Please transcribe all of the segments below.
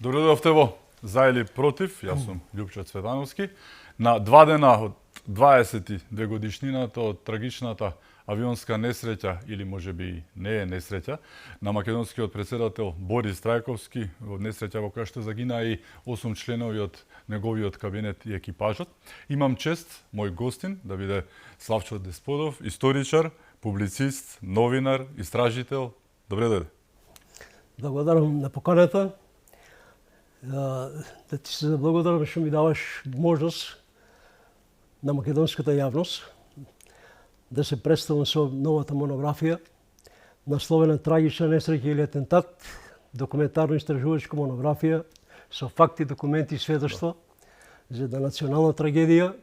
Добро дојдовте во За или против, јас сум Љупчо Цветановски. На 2 дена од 22 годишнината од трагичната авионска несреќа, или можеби не е несреќа, на македонскиот претседател Борис Трајковски, од несреќа во која што загинаа и 8 членови од неговиот кабинет и екипажот. Имам чест, мој гостин, да биде Славчо Десподов, историчар, публицист, новинар, истражител. Добре дојде. Благодарам на поканата. Да ти се заблагодарам што ми даваш можност на македонската јавност да се представам со новата монографија насловена Трагична несреќа или атентат, документарно-истражувачка монографија со факти, документи и сведоштва за една национална трагедија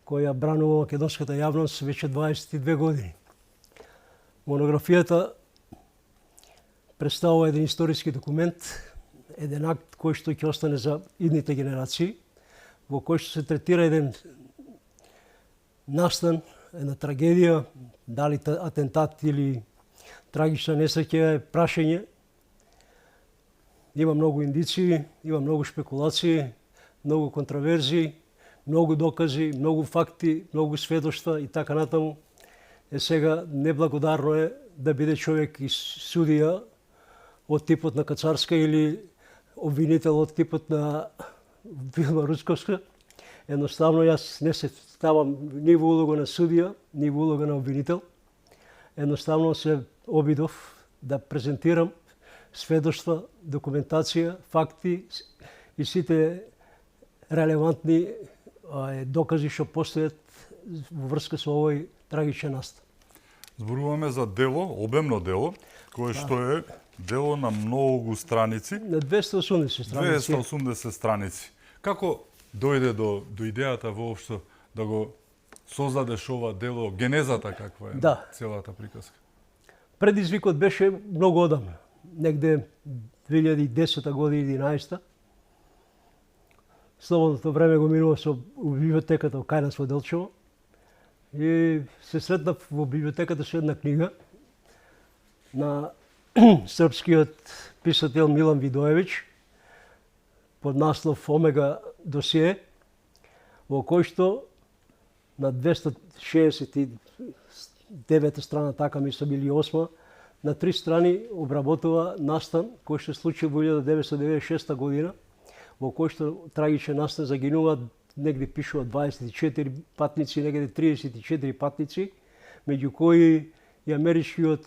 која бранува македонската јавност веќе 22 години. Монографијата представува еден историски документ, еден акт кој што ќе остане за идните генерации, во кој што се третира еден настан, една трагедија, дали атентат или трагична несреќа е прашање. Има многу индиции, има многу шпекулации, многу контраверзии, многу докази, многу факти, многу сведоштва и така натаму. Сега неблагодарно е да биде човек и судија од типот на Кацарска или обвинител од типот на Вилма Руцковска. Едноставно јас не се ставам ни во улога на судија, ни во улога на обвинител. Едноставно се обидов да презентирам сведоштва, документација, факти и сите релевантни докази што постојат во врска со овој трагичен настан. Зборуваме за дело, обемно дело, кое што е дело на многу страници. На 280 страници. 280 страници. Како дојде до идејата воопшто да го создадеш ова дело, генезата каква е целата приказка? Предизвикот беше многу одамна, негде 2010 година, 11. Слободното време го минува со библиотеката кај нас во Делчево и се сретнав во библиотеката со една книга на српскиот писател Милан Видоевич под наслов Омега досие, во кој што на 269 страна, така ми се били 8, на 3 страни обработува настан кој што се случи во 1996 година, во кој што трагичен настан загинуваат, негде пишува 24 патници, негде 34 патници, меѓу кои и америчкиот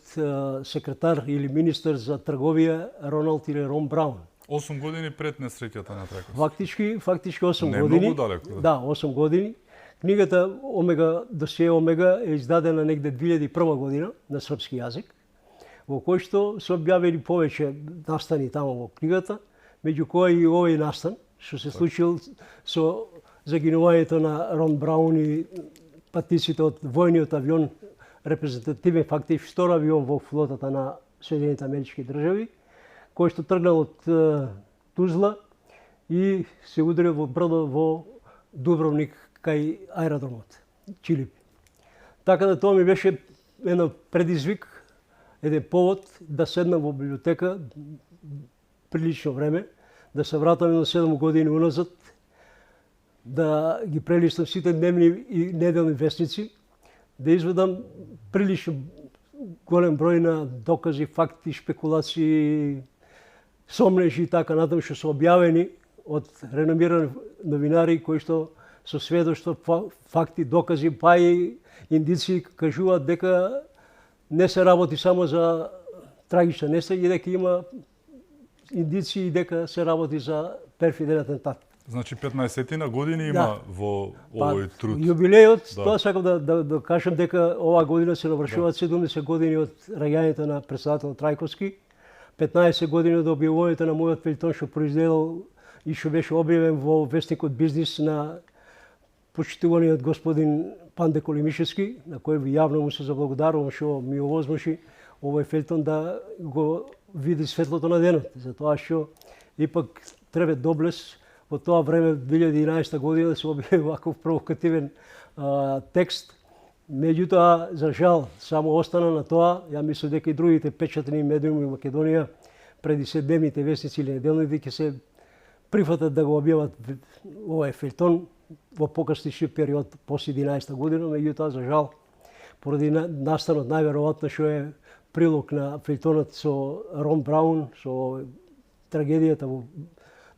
секретар или министер за трговија Роналд или Рон Браун. 8 години пред несреќата на Трајковски. Фактички 8 не години. Не многу далеко. Да, 8 години. Книгата Омега, досие Омега е издадена негде 2001 година на српски јазик, во кој што се објавени повеќе настани таму во книгата, меѓу кои и овој настан, што се случил со загинувањето на Рон Браун и патниците од војниот авион, репрезентативен факти, втор авион во флотата на Соединените Амерички држави, кој што тргнал од Тузла и се ударил во брдо во Дубровник кај аеродромот Чилипи. Така да тоа ми беше едно предизвик, еден повод да седнам во библиотека прилично време, да се вратам на 7 години уназад, да ги прелистам сите дневни и неделни вестници, да изведам прилично голем број на докази, факти, шпекулации, сомнежи и така натаму што се објавени од реномирани новинари кои што со сведоштва, факти, докази, па и индиции кажуваат дека не се работи само за трагична несреќа, дека има индиции дека се работи за перфиден атентат. Значи 15 години има во овој труд. Јубилејот, тоа сакам да кажам дека оваа година се навршуваат 70 години од раѓањето на претседател Трајковски, 15 години од објавувањето на мојот фејтон што произведел и што беше објавен во вестникот Бизнис на почитуваниот господин Панде Колимишевски, на кој јавно му се заблагодарувам што ми овозможи овој фејтон да го види светлото на денот, затоа што ипак треба доблес во тоа време 2011 година да се објави ваков провокативен текст. Меѓутоа, за жал, само остана на тоа. Ја мислам дека и другите печатни медиуми во Македонија преди седмевните вестници или неделните ќе се прифатат да го објават овој фелтон во покасниши период после 11 година, меѓутоа за жал поради настанот најверојатно што е прилог на фелтонот со Рон Браун, со трагедијата во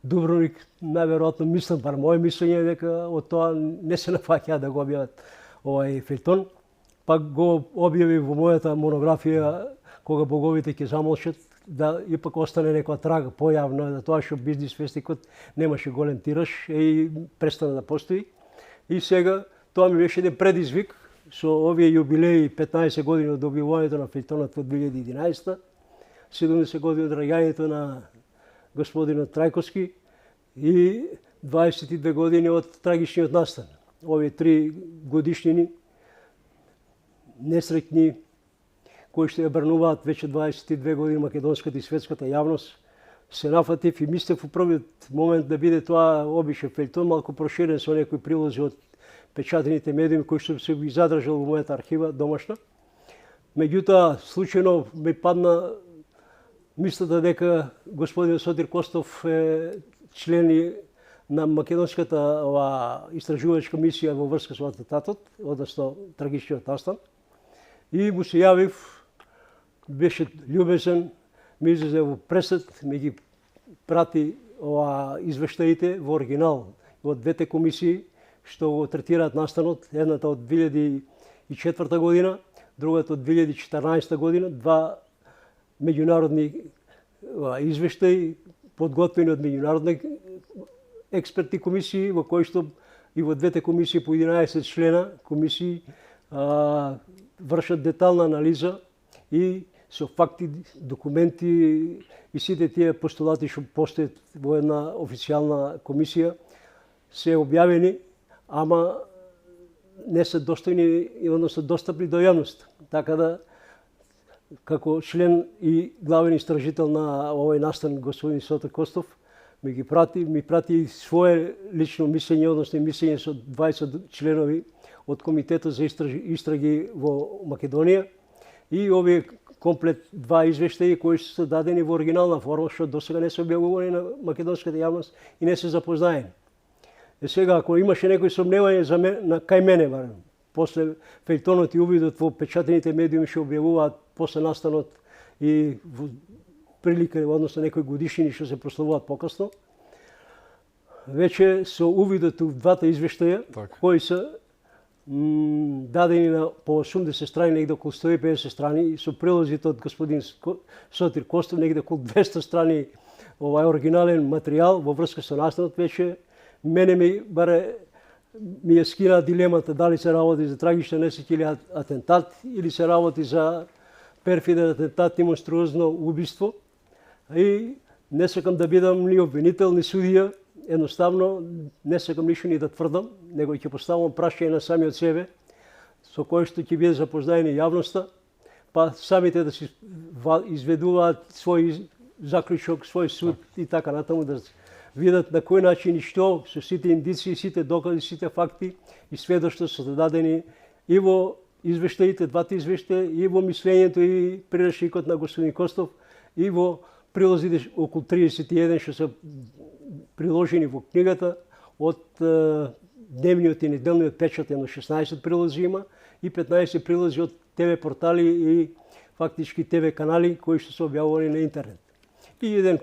Дубровник, најверојатно мислам, бар моје мислење е дека од тоа не се нафаќа да го објават овој фелтон. Пак го објави во мојата монографија Кога боговите ќе замолчат, да ипак остане некоја трага појавна за тоа што бизнис вестникот немаше голем тираж и престана да постои. И сега тоа ми беше еден предизвик со овие јубилеи 15 години од објавувањето на фелтонот во 2011, 70 години од раѓањето на господинот Трајковски и 22 години од трагичниот настан. Овие 3 годишнини несреќни кои што ја брнуваат веќе 22 години македонската и светската јавност, се нафатив и мислев во првиот момент да биде тоа обичен фелтон, малку проширен со некои прилози од печатените медиуми кои што се ги задржал во мојата архива домашна. Меѓутоа, случајно ми падна мислата дека господин Сотир Костов е член на македонската истражувачка мисија во врска со атентатот, односно трагичниот настан. И му се јавив, беше љубезен, ми излезе во пресет, ми ги прати извештаите во оригинал во двете комисии што го третираат настанот, едната од 2004 година, другата од 2014 година, два меѓународни извештаи подготвени од меѓународни експерти комисии, во кои што и во двете комисии по 11 члена комисии вршат детална анализа и со факти, документи и сите тие постулати што постојат во една официјална комисија се објавени, ама не се достојни и односно достапни до јавност. Така да, како член и главен истражител на овој настан господин Сотир Костов, ми прати и свое лично мислење, односно мислење со 20 членови од Комитетот за истраги во Македонија и овие комплет два извештаи кои се дадени во оригинална форма, што досега не се објавувани на македонската јавност и не се запознаени. Сега, ако имаше некои сомневање за кај мене барем, после фелтонот и увидот во печатените медиуми што објавуваат после настанот и во прилика, односно некои годишнини што се прославуваат покасно, веќе со увидот у двата извештаја, кои се дадени на по 80 страни, негде околу 150 страни, со прилозите од господин Сотир Костов, негде околу 200 страни оригинален материјал во врска со настанот, веќе мене ми е скина дилемата дали се работи за трагична несреќа или атентат, или се работи за перфиден атентат и монструозно убиство. И не сакам да бидам ни обвинител, ни судија, едноставно не сакам ништо ни да тврдам, него ќе поставам прашање на самиот себе, со кој што ќе биде запознаени јавноста, па самите да се изведуваат свој заклучок, свој суд и така натаму, да видат на кој начин и што со сите индици, сите докази, сите факти и сведоштва се дадени и во извештаите, двата извештаи, и во мислењето и приречникот на господин Костов, и во прилозите околу 31 што се приложени во книгата, од дневниот и неделниот печат, едно 16 прилози има и 15 прилози од ТВ портали и фактички ТВ канали кои што се објавувани на интернет. И еден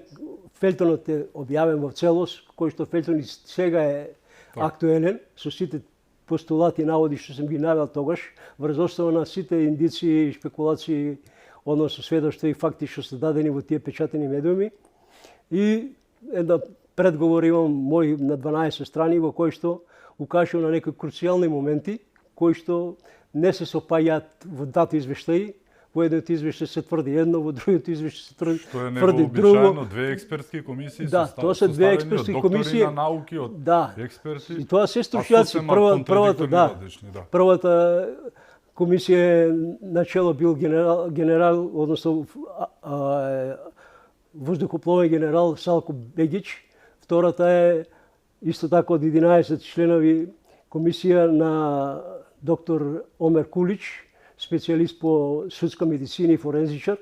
фелтонот е објавен во целост, кој што фелтон и сега е актуелен, со сите постулати и наводи што сум ги навел тогаш, врз основа на сите индици и спекулации, односно сведоштва и факти што се дадени во тие печатени медиуми. И една предговор имам мој на 12 страни во кој што укажувам на некои круцијални моменти, кои што не се сопаѓаат во двата извештаи. Во едниот извештај се тврди едно, во другиот извештај се тврди друго. Што е две експертски комисии, да, тоа се две експертски комисии, доктори на науки, од експерти. И тоа се стручњаци. Првата комисија е начело бил генерал, односно воздухопловен генерал Салко Бегич. Втората е исто така од 11 членови комисија на доктор Омер Кулич, специјалист по судска медицина и форензичар.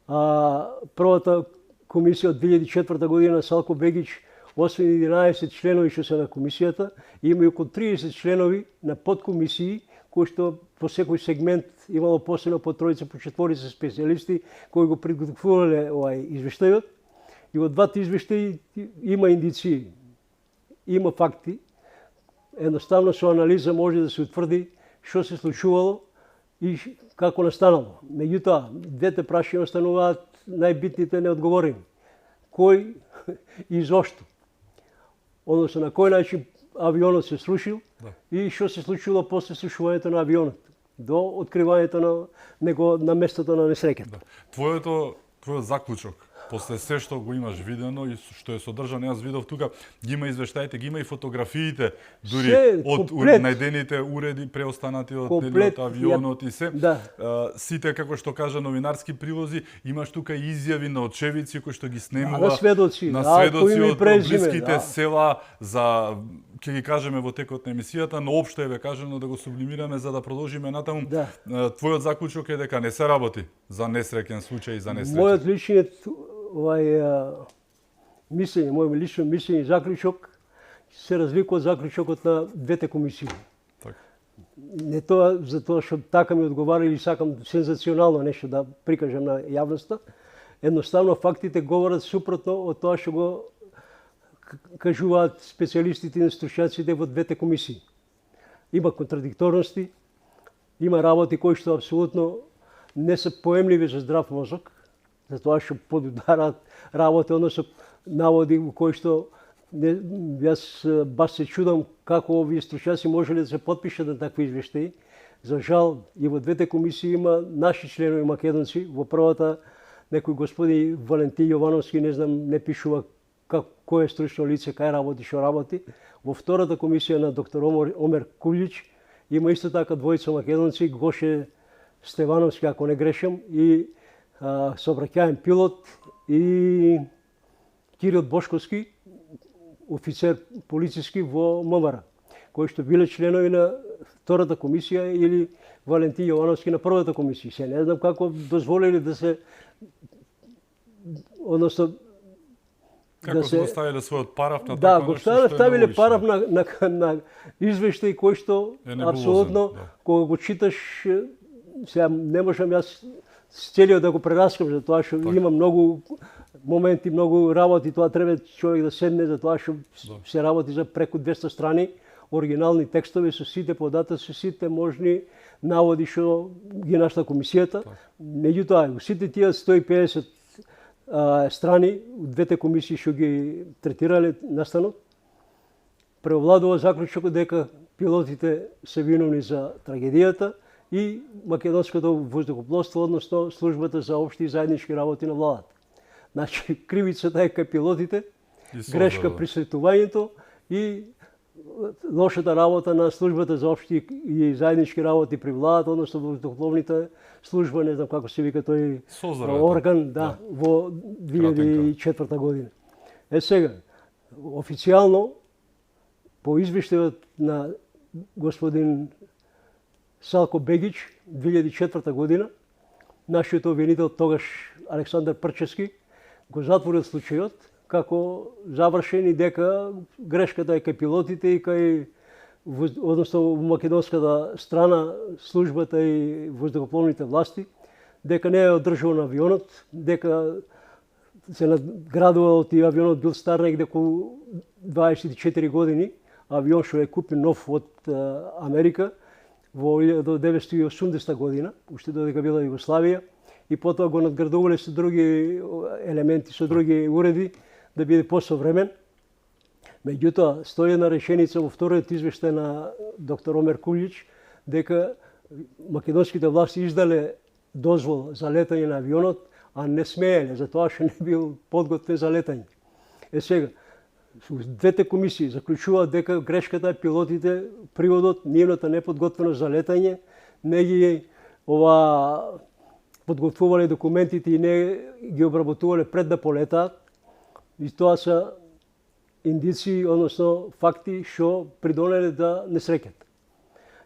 Првата комисија од 2004 година Салко Бегич освен 11 членови што се на комисијата, има и околу 30 членови на подкомисии кои што по секој сегмент имало посебно по тројца, по четворица специјалисти кои го приготвувале извештајот. И во двата извештаи има индиции, има факти. Едноставно со анализа може да се утврди што се случувало и како настанало. Меѓутоа, двете прашања остануваат најбитните неодговорени. Кој и зошто? Односно, на кој начин авионот се срушил и што се случило после срушувањето на авионот до откривањето на него на местото на несреќата. Твојот заклучок после се што го имаш видено и што е содржано, јас видов тука, ги има извештаите, ги има и фотографиите, дури од најдените уреди преостанати од авионот и се. Да. Сите, како што кажа, новинарски прилози, имаш тука и изјави на очевици кои што ги снемува на сведоци од блиските села за ќе ги кажеме во текот на емисијата, но општо е кажано да го сублимираме за да продолжиме натаму. Да. Твојот заклучок е дека не се работи за несреќен случај и за несреќа. Мојот личниот мислење, мојот лично мислење и заклучок се разликува од заклучокот на двете комисии. Така. Не тоа за тоа што така ми одговара или сакам сензационално нешто да прикажам на јавноста. Едноставно фактите говорат супротно од тоа што го кажуваат специјалистите и стручњаците во двете комисии. Има контрадикторности, има работи кои што апсолутно не се поемливи за здрав мозок, за тоа што подудараат работи, односно наводи кои што јас баш се чудам како овие стручњаци можеле да се потпишат на такви извештаи. За жал и во двете комисии има наши членови македонци, во првата некој господи Валентин Јовановски, не знам, не пишува кој е стручно лице, кај работи, што работи. Во втората комисија на доктор Омер Кулич има исто така двојца македонци, Гоше Стевановски, ако не грешам, и сообраќаен пилот, и Кирил Бошковски, офицер полициски во МВР, кои што биле членови на втората комисија или Валентин Јовановски на првата комисија. Се не знам како дозволили да се, односно како да го ставиле својот параф на така нешто што е ставиле параф на извештај кој што апсолутно кога го читаш, сега не можам јас целиот да го прераскам за тоа што има многу моменти, многу работи, тоа треба човек да седне за тоа што се работи за преку 200 страни, оригинални текстови со сите податоци, со сите можни наводи што ги нашла комисијата. Меѓутоа, сите тие 150 страни, двете комисии што ги третирале настанот, преовладува заклучокот дека пилотите се виновни за трагедијата и македонското воздухопловство, односно службата за општи и заеднички работи на владата. Значи, кривицата е кај пилотите, грешка при слетувањето и лошата работа на службата за општи и заеднички работи при владата, односно воздухопловните служба, не знам како се вика тој орган, во 2004 година. Сега, официјално, по извештајот на господин Салко Бегич, 2004 година, нашиот обвинител тогаш Александар Прчевски го затворил случајот како завршен и дека грешката е кај пилотите и кај, односно во македонската страна, службата и воздухопловните власти, дека не е одржуван авионот, дека се надградувал и авионот бил стар негде околу 24 години, авион што е купен нов од Америка во 1980 година, уште додека била Југославија, и потоа го надградувале со други елементи, со други уреди, да биде посовремен. Меѓутоа, стои една решеница во вториот извештај на доктор Омер Кулич, дека македонските власти издале дозвол за летање на авионот, а не смееле, затоа што не бил подготвен за летање. Сега, двете комисии заклучуваат дека грешката е пилотите, приводот, нивната неподготвеност за летање, не ги подготвувале документите и не ги обработувале пред да полетаат. И тоа се индиции, односно факти што придонеле да несреќат.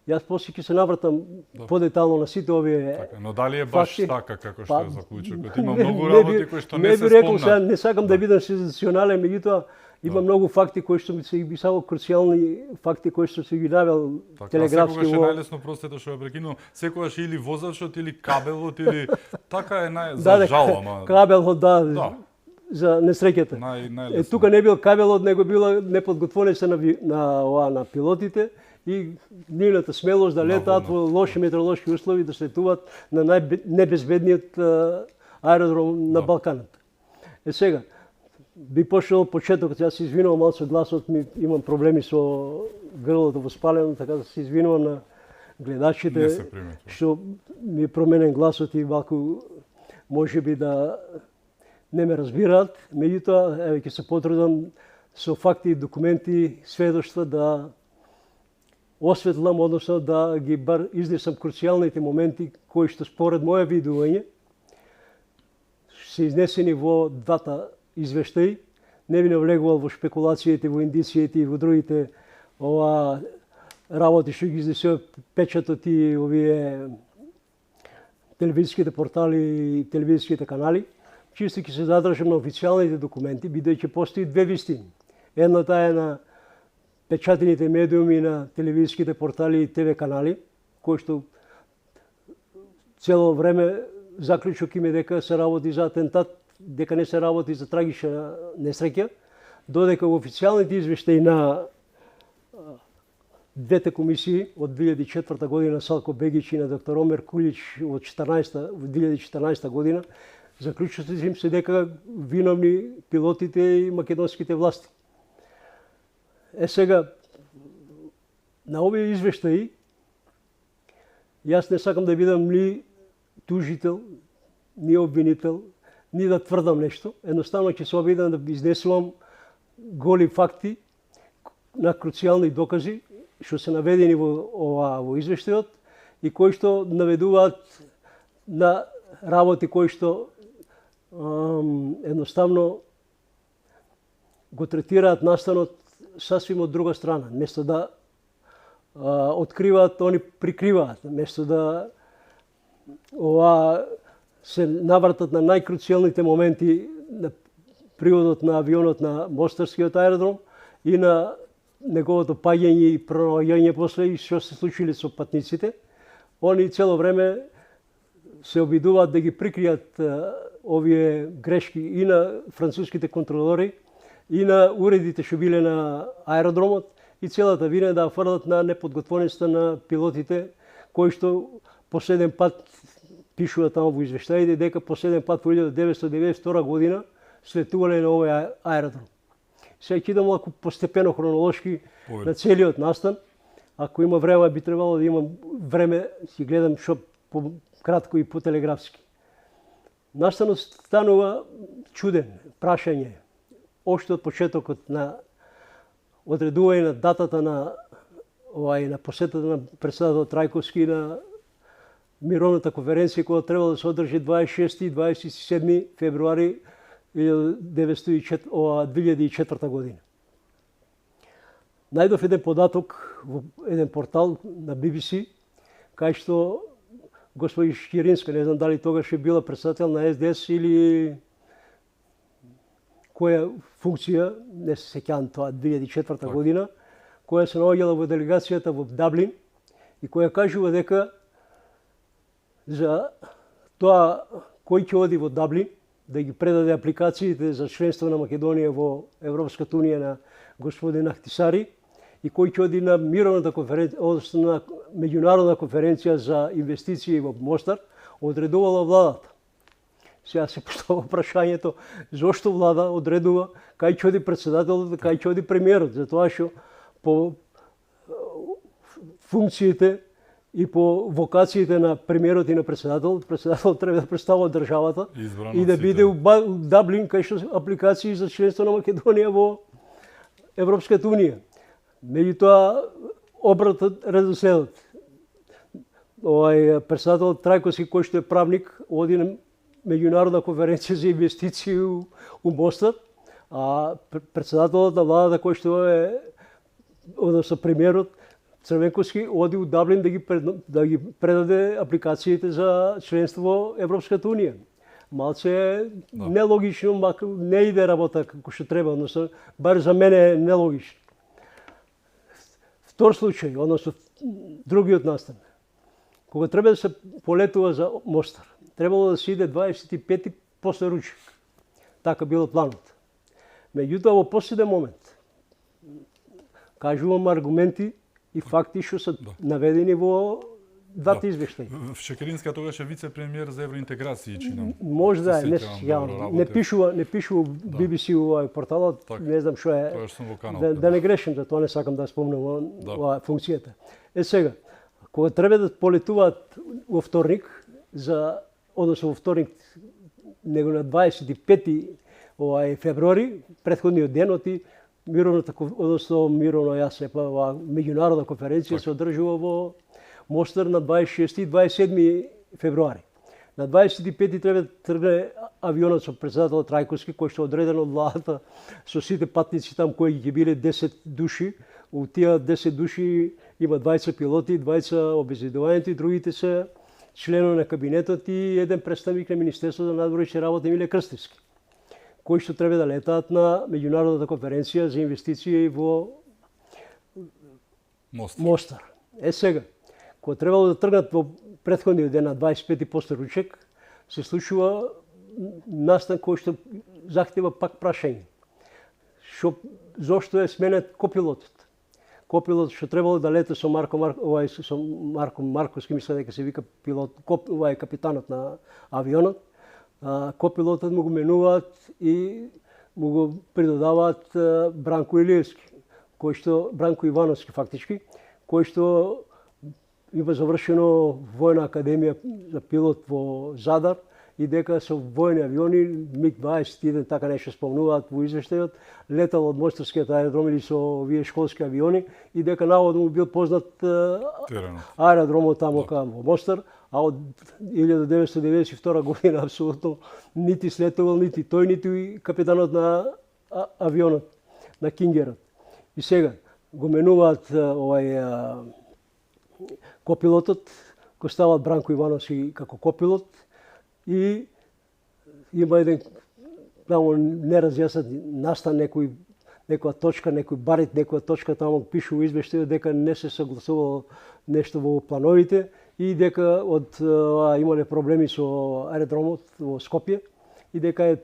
Јас после ќе се навратам подетално на сите овие така, но дали е баш така како што е заклучокот? Има многу работи кои што не се би рекол, спомнат. Не сакам да бидам сензационален, меѓутоа Има многу факти кои што ми се ги само круцијални факти кои што се ги навел телеграфски секогаш е најлесно, простете што ја прекинувам, секогаш или возачот или кабелот или така е за жал, ама кабелот за несреќата. Тука не бил кабелот, него била неподготвеност на пилотите и нивната смелост да летаат во лоши метеоролошки услови, да слетуваат на најнебезбедниот аеродром на Балканот. Сега, би почнал почетокот, јас се извинувам малку гласот ми, имам проблеми со грлото воспалено, така да се извинувам на гледачите што ми е променен гласот и малку можеби да не ме разбираат, меѓутоа еве ќе се потрудам со факти и документи, сведоштва да осветлам, односно да ги бар изнесам круцијалните моменти кои што според моја видување се изнесени во двата извештаи. Не би навлегувал во шпекулациите, во индициите и во другите работи што ги изнесува печатот и овие телевизиските портали и телевизиските канали. Чисто ќе се задржам на официјалните документи, бидејќи постои две вистини. Едната е на печатените медиуми, на телевизиските портали и ТВ канали, кои што цело време заклучок им е дека се работи за атентат, дека не се работи за трагична несреќа, додека во официјалните извештаи на двете комисии од 2004 година, Салко Бегич и на доктор Омер Кулич од 2014 година, заклучоците им се дека виновни пилотите и македонските власти. Сега, на овие извештаи, јас не сакам да бидам ни тужител, ни обвинител, ни да тврдам нешто. Едноставно ќе се обидам да изнесувам голи факти на круцијални докази што се наведени во извештајот и кои што наведуваат на работи кои што едноставно го третираат настанот сасвим од друга страна. Место да откриваат, они прикриваат. Место да се навратат на најкруцијалните моменти на приводот на авионот на Мостарскиот аеродром и на неговото паѓање и пронаоѓање после и што се случиле со патниците. Они цело време се обидуваат да ги прикријат овие грешки и на француските контролори и на уредите што биле на аеродромот и целата вина да фрлат на неподготвеноста на пилотите кои што последен пат пишува таму во извештаите дека последен пат во 1992 година слетувале на овој аеродром. Сега ќе идам малку постепено хронолошки на целиот настан. Ако има време, би требало да имам време, ќе гледам што по кратко и по телеграфски. Настанот станува чуден, прашање. Ошто од почетокот на одредување на датата на на посетата на председател Трајковски на мировната конференција која требало да се одржи 26 и 27 февруари 2004 година. Најдов еден податок во еден портал на BBC, кај што господи Шкиринска, не знам дали тогаш е била председател на СДС или која функција, не се сеќавам тоа, 2004 година, која се наоѓала во делегацијата во Даблин и која кажува дека за тоа кој ќе оди во Даблин да ги предаде апликациите за членство на Македонија во Европската унија на господин Ахтисари и кој ќе оди на мировната конференција, односно на меѓународна конференција за инвестиции во Мостар, одредувала владата. Сега се поставува прашањето зошто влада одредува кај ќе оди председателот, кај ќе оди премиерот, затоа што по функциите и по вокациите на премиерот и на председателот треба да представува државата и да биде у Даблин кај што апликации за членство на Македонија во Европската унија. Меѓутоа обратот редоследот. Председателот Трајковски, кој што е правник, оди на меѓународна конференција за инвестиции у Мостар, а председателот на владата кој што е односно премиерот Црвенковски оди у Даблин да ги предаде апликациите за членство во Европската унија. малце нелогично, не иде работа како што треба, односно бар за мене е нелогично. Втор случај, односно другиот настан. Кога треба да се полетува за Мостар, требало да се иде 25 после ручек. Така било планот. Меѓутоа во последен момент кажувам аргументи и факти што се наведени во двата извештаи. Шекеринска тогаш е вице-премиер за евроинтеграција, чинам. Може да е, не пишува BBC овој порталот, не знам што е. Тогаш сум во Канал. Да не грешам, за тоа не сакам да спомнам оваа функцијата. Сега, кога треба да полетуваат во вторник односно во вторник него на 25 февруари, претходниот ден мировно јас меѓународна конференција се одржува во Мостар на 26 и 27 февруари. На 25 треба да тргне авионот со председател Трајковски, кој што е одреден од владата со сите патници там кои ги биле 10 души. У тие 10 души има 20 пилоти, 20 обезбедувањето и другите се членови на кабинетот и еден представник на Министерството за надворешни работи Емиле Крстевски, кои што треба да летаат на меѓународната конференција за инвестиции во Мостар. Сега, кога требало да тргнат во претходниот ден на 25 после ручек, се случува настан кој што захтева пак прашање. Зошто е сменет копилотот? Копилот што требало да лета со Марко Марковски, мисля дека се вика пилот, капитанот на авионот. Копилотот му го менуваат и му го придодаваат Бранко Ивановски фактички, кој што има завршено војна академија за пилот во Задар и дека со војни авиони МиГ-21 така нешто спомнуваат во извештајот, летал од Мостарскиот аеродром или со овие школски авиони и дека наводно му бил познат аеродромот тамо во Мостар, а од 1992 година апсолутно нити слетувал, нити тој, нити и капитанот на авионот, на Кингерот. И сега го менуваат копилотот, кој стават Бранко Ивановски како копилот и има еден таму неразјаснат настан некоја точка, некој барит, некоја точка таму пише во извештајот дека не се согласувало нешто во плановите и дека имале проблеми со аеродромот во Скопје и дека е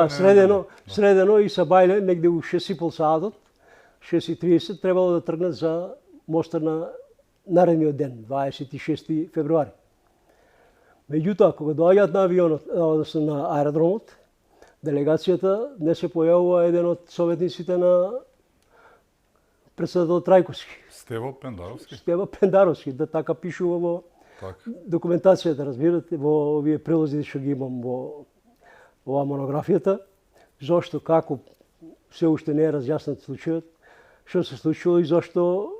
средено и са бајле негде у 6:30 саатот, 6:30 требало да тргнат за Мостар на наредниот ден, 26 февруари. Меѓутоа, кога доаѓаат на авионот, односно на аеродромот, делегацијата не се појавува еден од советниците на председател Трајковски. Стево Пендаровски, да така пишува во документацијата, разбирате, во овие прилози што ги имам во оваа монографијата. Зошто, како, се уште не е разјаснат случајот, што се случило и зошто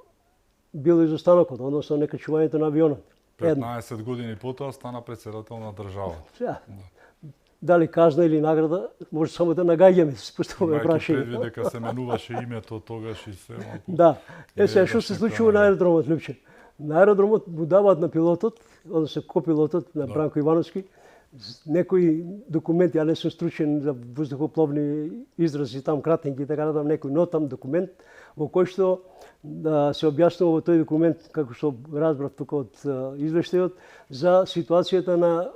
бил изостанокот, односно некачувањето на авионот. 15 години потоа стана председател на државата. Дали казна или награда, може само да нагаѓаме, се поставаме прашање. Предвид дека се менуваше името тогаш и се малку. Да. Сега што се случува на аеродромот, Лјупче? На аеродромот му даваат на пилотот, односно копилотот на Бранко Ивановски, некои документи, ја не сум стручен за воздухопловни изрази, там кратенки, така да дам некој нотам документ, во кој што се објаснува во тој документ, како што разбрав тука од извештајот, за ситуацијата на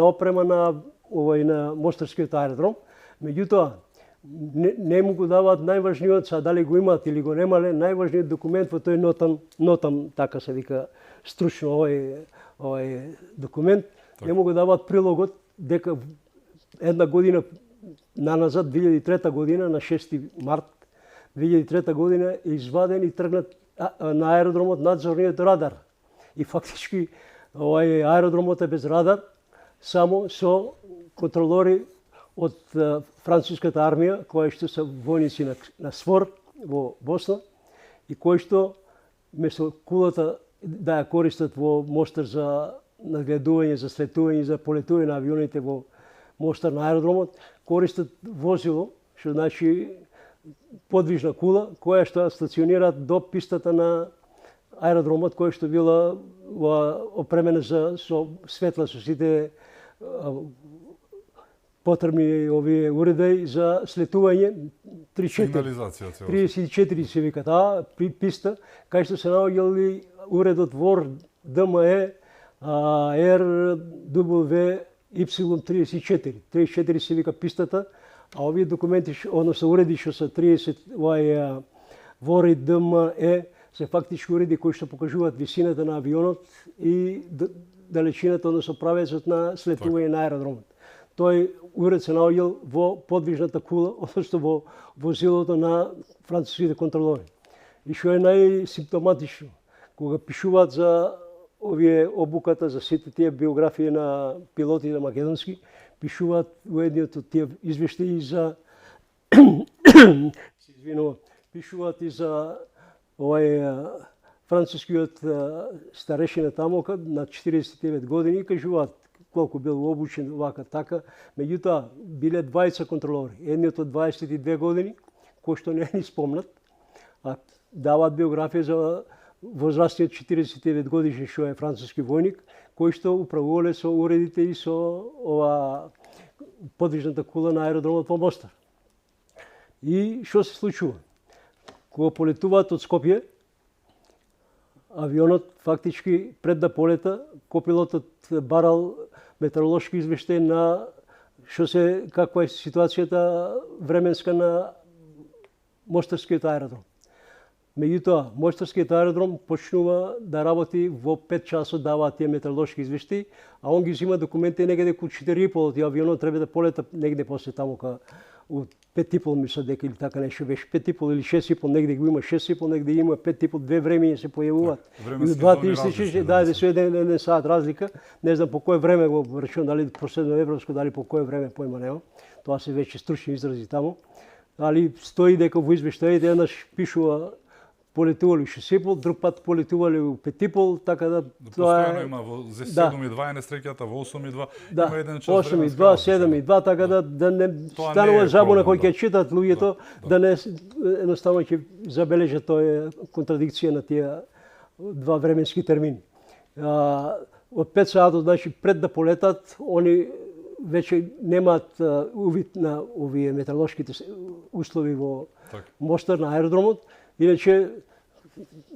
опрема на Мостарскиот аеродром. Меѓутоа, не му го даваат најважниот, са дали го имаат или го немале, најважниот документ во тој нотам, така се вика стручно овој документ, не му го даваат прилогот дека една година наназад, 2003 година, на 6 март 2003 година е изваден и тргнат на аеродромот надзорниот радар. И фактички аеродромот е без радар, само со контролори од француската армија, кои што се војници на СФОР во Босна и кои што место кулата да ја користат во Мостар за надгледување, за слетување, за полетување на авионите во Мостар на аеродромот, користат возило, што значи подвижна кула, која што стационира до пистата на аеродромот, која што била опремена со светла, со сите потребни овие уреди за слетување 34. Сигнализација цело. 34 се вика таа писта, кај што се наоѓали уредот ВОР ДМЕ RWY34. 34 се вика пистата, а овие документи, односно уреди што се 30 ВОР и ДМЕ се фактички уреди кои што покажуваат висината на авионот и далечината, односно правецот на слетување на аеродромот. Тој уред се наоѓал во подвижната кула, односно во возилото на француските контролори. И што е најсимптоматично, кога пишуваат за овие обуката, за сите тие биографии на пилотите македонски, пишуваат во едниот од тие извештаи за пишуваат и за францускиот старешина тамока на 49 години, кажуваат колку бил обучен вака така, меѓутоа биле двајца контролори. Едниот од 22 години, кој што не ни спомнат, а даваат биографија за возрастниот 49 годишен што е француски војник, кој што управувале со уредите и со ова подвижната кула на аеродромот во Мостар. И што се случува? Кога полетуваат од Скопје, авионот фактички пред да полета, копилотот барал метеоролошки извештај на каква е ситуацијата временска на Мостарскиот аеродром. Меѓутоа, Мостарскиот аеродром почнува да работи во 5 часот, даваат тие метеоролошки извештаи, а он ги зима документи негде околу 4:30, и авионот треба да полета негде после тамука од 5:30, мисля дека или така нешто беше 5:30 или 6:30, негде го има 6:30, негде има 5:30, две времења се појавуваат. И двата истичи, да се еден саат разлика, не знам по кое време го речем, дали последно европско, дали по кое време, појма нема. Тоа се веќе стручни изрази таму. Али стои дека во извештаите еднаш пишува полетували 6:30, друг пат полетували у 5:30, така да тоа е. Постојано има во 7:02 е несреќата, во 8:02 има еден час. 8:02, 7:02, така да не станува забуна кој ќе читат луѓето, да не едноставно ќе забележат тоа контрадикција на тие два временски термини. Од 5 сатот, значи пред да полетат, они веќе немаат увид на овие метеоролошките услови во Мостар на аеродромот. Иначе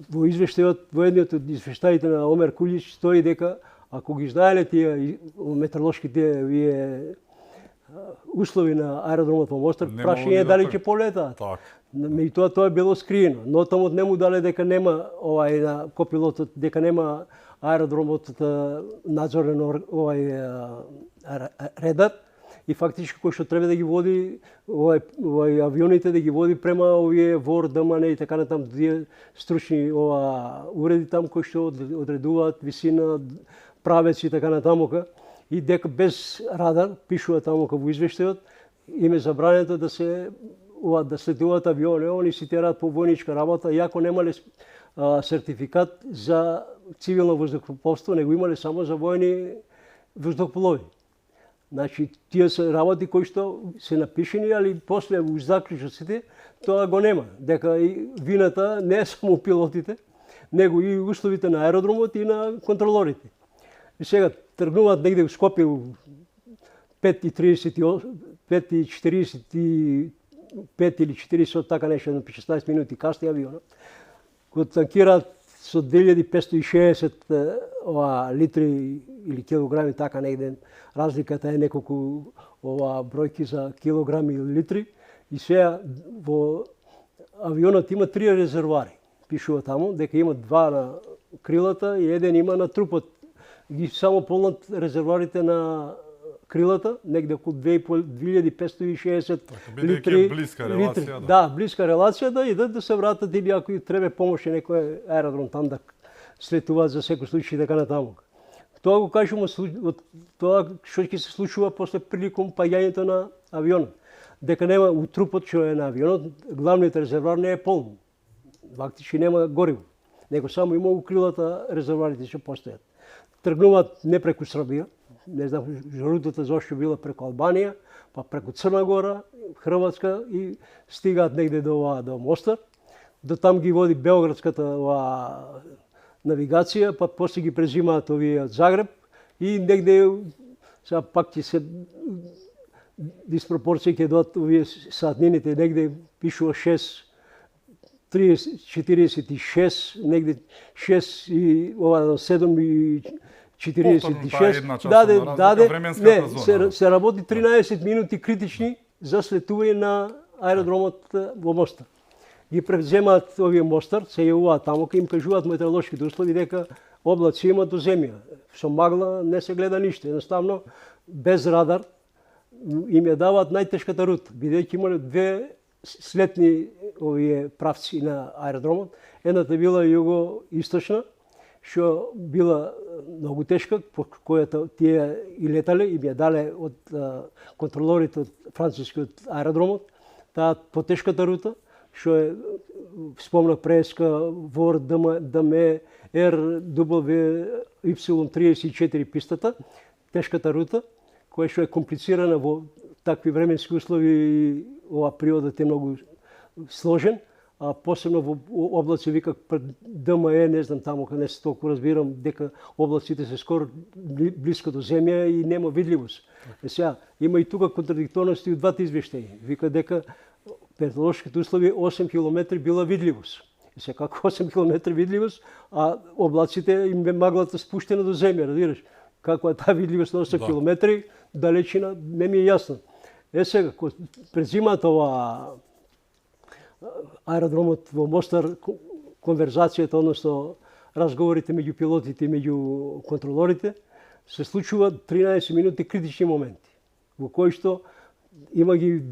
во извештајот, во едниот од извештаите на Омер Кулич стои дека ако ги знаеле тие метеоролошките услови на аеродромот во Мостар, прашање дали ќе полетаат. Меѓутоа тоа било скриено, но таму не му дале дека нема на копилотот, дека нема аеродромот надзорен редар, и фактички кој што треба да ги води авионите, да ги води према овие ВОР, ДМН и така натаму, тие стручни уреди там кои што одредуваат висина, правец и така натамука, и дека без радар, пишува тамука во извештајот, им е забрането да слетуваат авиони, они си терат по војничка работа, иако немале сертификат за цивилно воздухопловство, него имале само за војни воздухоплови. Значи, тие се работи кои што се напишени, али после у заклучоците тоа го нема. Дека и вината не е само пилотите, него и условите на аеродромот и на контролорите. И сега тргнуваат негде у Скопје у 5:45 или 40, така нешто, на 16 минути касни авионот, кој танкираат со 2560 литри или килограми, така негде, разликата е неколку бројки за килограми или литри, и сега во авионот има 3 резервоари. Пишува таму дека има 2 на крилата и еден има на трупот. Ги само полнат резервоарите на крилата, негде околу 2560 литри. Блиска релација, да, блиска релацијата, и да се вратат или ако треба помош некој аеродром там да слетуваат за секој случај така натаму. Тоа го кажувам од тоа што ќе се случува после приликом паѓањето на авионот. Дека нема у трупот што е на авионот, главниот резервоар не е полн. Фактички нема гориво, него само има у крилата резервоарите што постојат. Тргнуваат не преку Србија, не знам рутата зошто била преку Албанија, па преку Црна Гора, Хрватска и стигаат негде до Мостар. До там ги води Белградската навигација, па после ги презимаат овие од Загреб и негде сега пак ќе се диспропорција ќе доат овие сатнините, негде пишува 6, 30, 46, негде 6 и ова 7 и 46. Даде, не, се работи 13 минути критични за слетување на аеродромот во Мостар. Ги превземаат овие Мостар, се јавуваат таму, им кажуваат метеоролошките услови дека облаци има до земја. Со магла не се гледа ништо, едноставно без радар им ја даваат најтешката рута, бидејќи имале две слетни овие правци на аеродромот. Едната била југо-источна, што била многу тешка, по којата тие и летале, им ја дале од контролорите од францускиот аеродромот, таа потешката рута, што е, спомнав преска ВОР, ДМ, RW, Y34 пистата, тешката рута, која што е комплицирана во такви временски услови и ова приодот е многу сложен, а посебно во облаци вика пред ДМЕ, не знам таму каде не се толку разбирам дека облаците се скоро блиско до земја и нема видливост. Сега има и тука контрадикторности од двата извештаи. Вика дека метеоролошките услови 8 км била видливост. И се како 8 км видливост, а облаците им бе маглата спуштена до земја, разбираш? Каква е таа видливост на 8 км, далечина не ми е јасно. Сега, кога презимаат ова аеродромот во Мостар, конверзацијата, односно разговорите меѓу пилотите и меѓу контролорите, се случува 13 минути критични моменти, во кои што има ги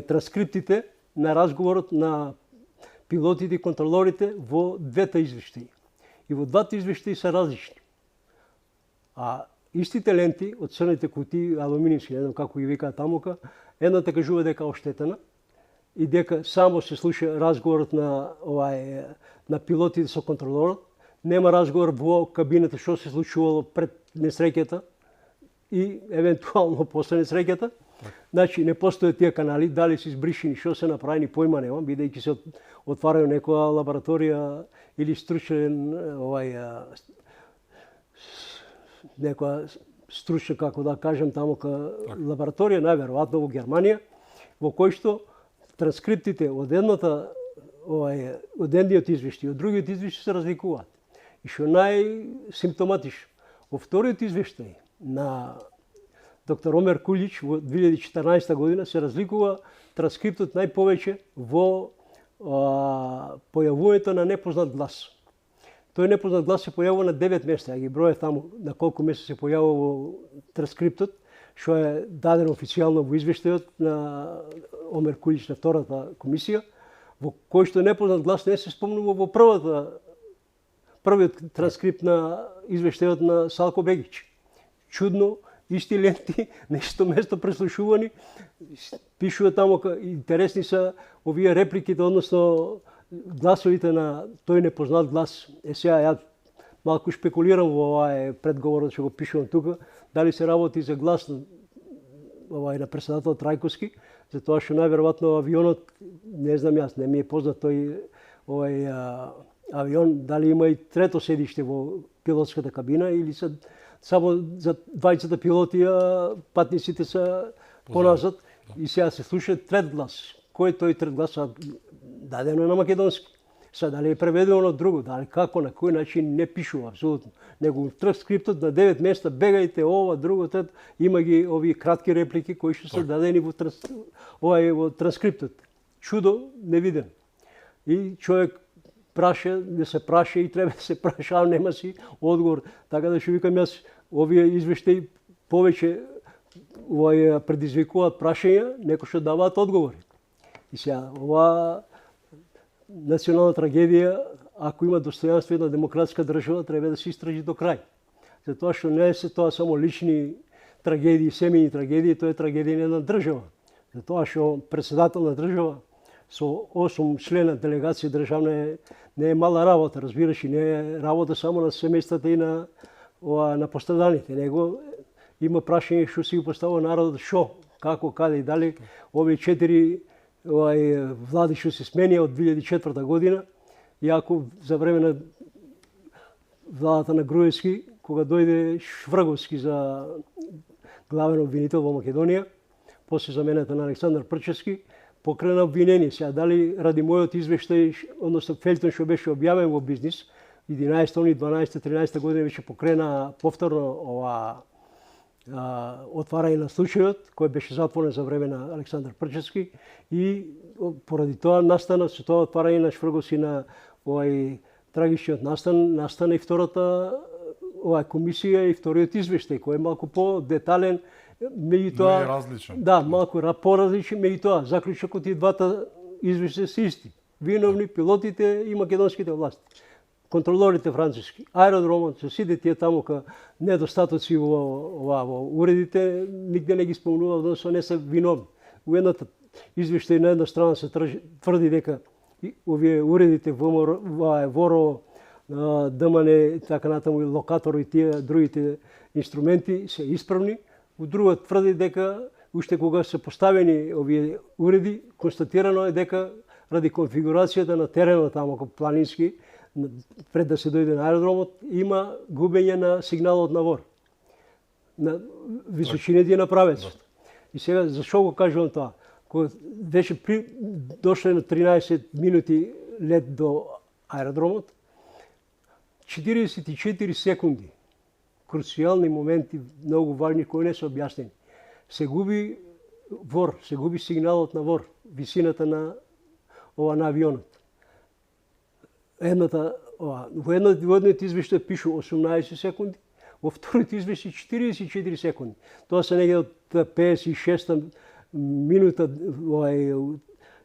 транскриптите на разговорот на пилотите и контролорите во двете извештаи. И во двата извештаи се различни. А истите ленти од црните кутии, алуминиевски, не знам како ги викаат тамука, едната кажува дека е оштетена и дека само се слуша разговорот на на пилотите со контролорот, нема разговор во кабината што се случувало пред несреќата и евентуално после несреќата. Значи не постојат тие канали, дали се избришени, што се направени, појма немам, бидејќи се отварaju некоја лабораторија или стручен некоја стручна, како да кажем, тамука лабораторија, најверојатно во Германија, во кој што транскриптите од едниот извештај и од другиот извештај се разликуваат. И што најсимптоматично, во вториот извештај на доктор Омер Кулич во 2014 година се разликува транскриптот најповеќе во појавувањето на непознат глас. Тој непознат глас се појавува на 9 места, ја ги броев таму на колку места се појавува во транскриптот, што е дадено официјално во извештајот на Омер Кулич на втората комисија, во кој што непознат глас не се спомнува во првиот транскрипт на извештајот на Салко Бегич. Чудно, исти ленти, нешто место преслушувани, пишува таму, интересни се овие репликите, односно гласовите на тој непознат глас. Сега ја малку шпекулирам во овај предговорот што го пишувам тука, дали се работи за глас на председател Трајковски, затоа што најверојатно авионот, не знам јас, не ми е познат тој авион, дали има и трето седиште во пилотската кабина или се само за двајцата пилоти, патниците се поназад и сега се слуша трет глас. Кој е тој трет глас? Дадено е на македонски. Сега дали е преведено на друго, дали како, на кој начин не пишува апсолутно. Него транскриптот на 9 места, бегајте ова, друго, трет, има ги овие кратки реплики кои што се дадени во транскриптот. Чудо невидено. И човек праша, не се праша и треба да се праша, а нема си одговор. Така да што викам јас, овие извештаи повеќе предизвикуваат прашања, некои што даваат одговори. И сега, ова национална трагедија, ако има достојанство една демократска држава, треба да се истражи до крај. Затоа што не се тоа само лични трагедии, семејни трагедии, тоа е трагедија на една држава. Затоа што председател на држава со 8 члена делегација државна не е мала работа, разбираш, и не е работа само на семејствата и на постраданите. Него има прашање што си го поставува народот, што, како, каде и дали овие 4 влади што се сменија од 2004 година, иако за време на владата на Груевски, кога дојде Шврговски за главен обвинител во Македонија, после замената на Александар Прчевски, покрена обвинение. Сега дали ради мојот извештај, односно фелтон што беше објавен во Бизнис, 11, 12, 13 година беше покрена повторно ова отварање на случајот, кој беше затворен за време на Александар Прчевски, и поради тоа настана со тоа отварање на Шврговски на овај трагичниот настана и втората комисија и вториот извештај, кој е малку по-детален, меѓутоа не е различен. Да, малку по-различен, меѓутоа заклучокот и двата извештаи се исти. Виновни пилотите и македонските власти. Контролорите француски, аеродромот, со сите тие таму недостатоци во уредите, нигде не ги спомнува, односно не се виновни. У едната извештај на една страна се тврди дека овие уредите ВОРО, ДМН, така натаму и локатор и тие другите инструменти се исправни. У друга тврди дека уште кога се поставени овие уреди, констатирано е дека ради конфигурацијата на теренот таму планински, пред да се дојде на аеродромот, има губење на сигналот на ВОР, на височините на правецот. И сега, зашо го кажувам тоа? Кога беше дошле на 13 минути лет до аеродромот, 44 секунди, круцијални моменти, многу важни, кои не се објаснени. Се губи ВОР, се губи сигналот на ВОР, висината на авионот. Во едното извештај пишу 18 секунди, во второто извештај 44 секунди. Тоа се негде од 56 минута,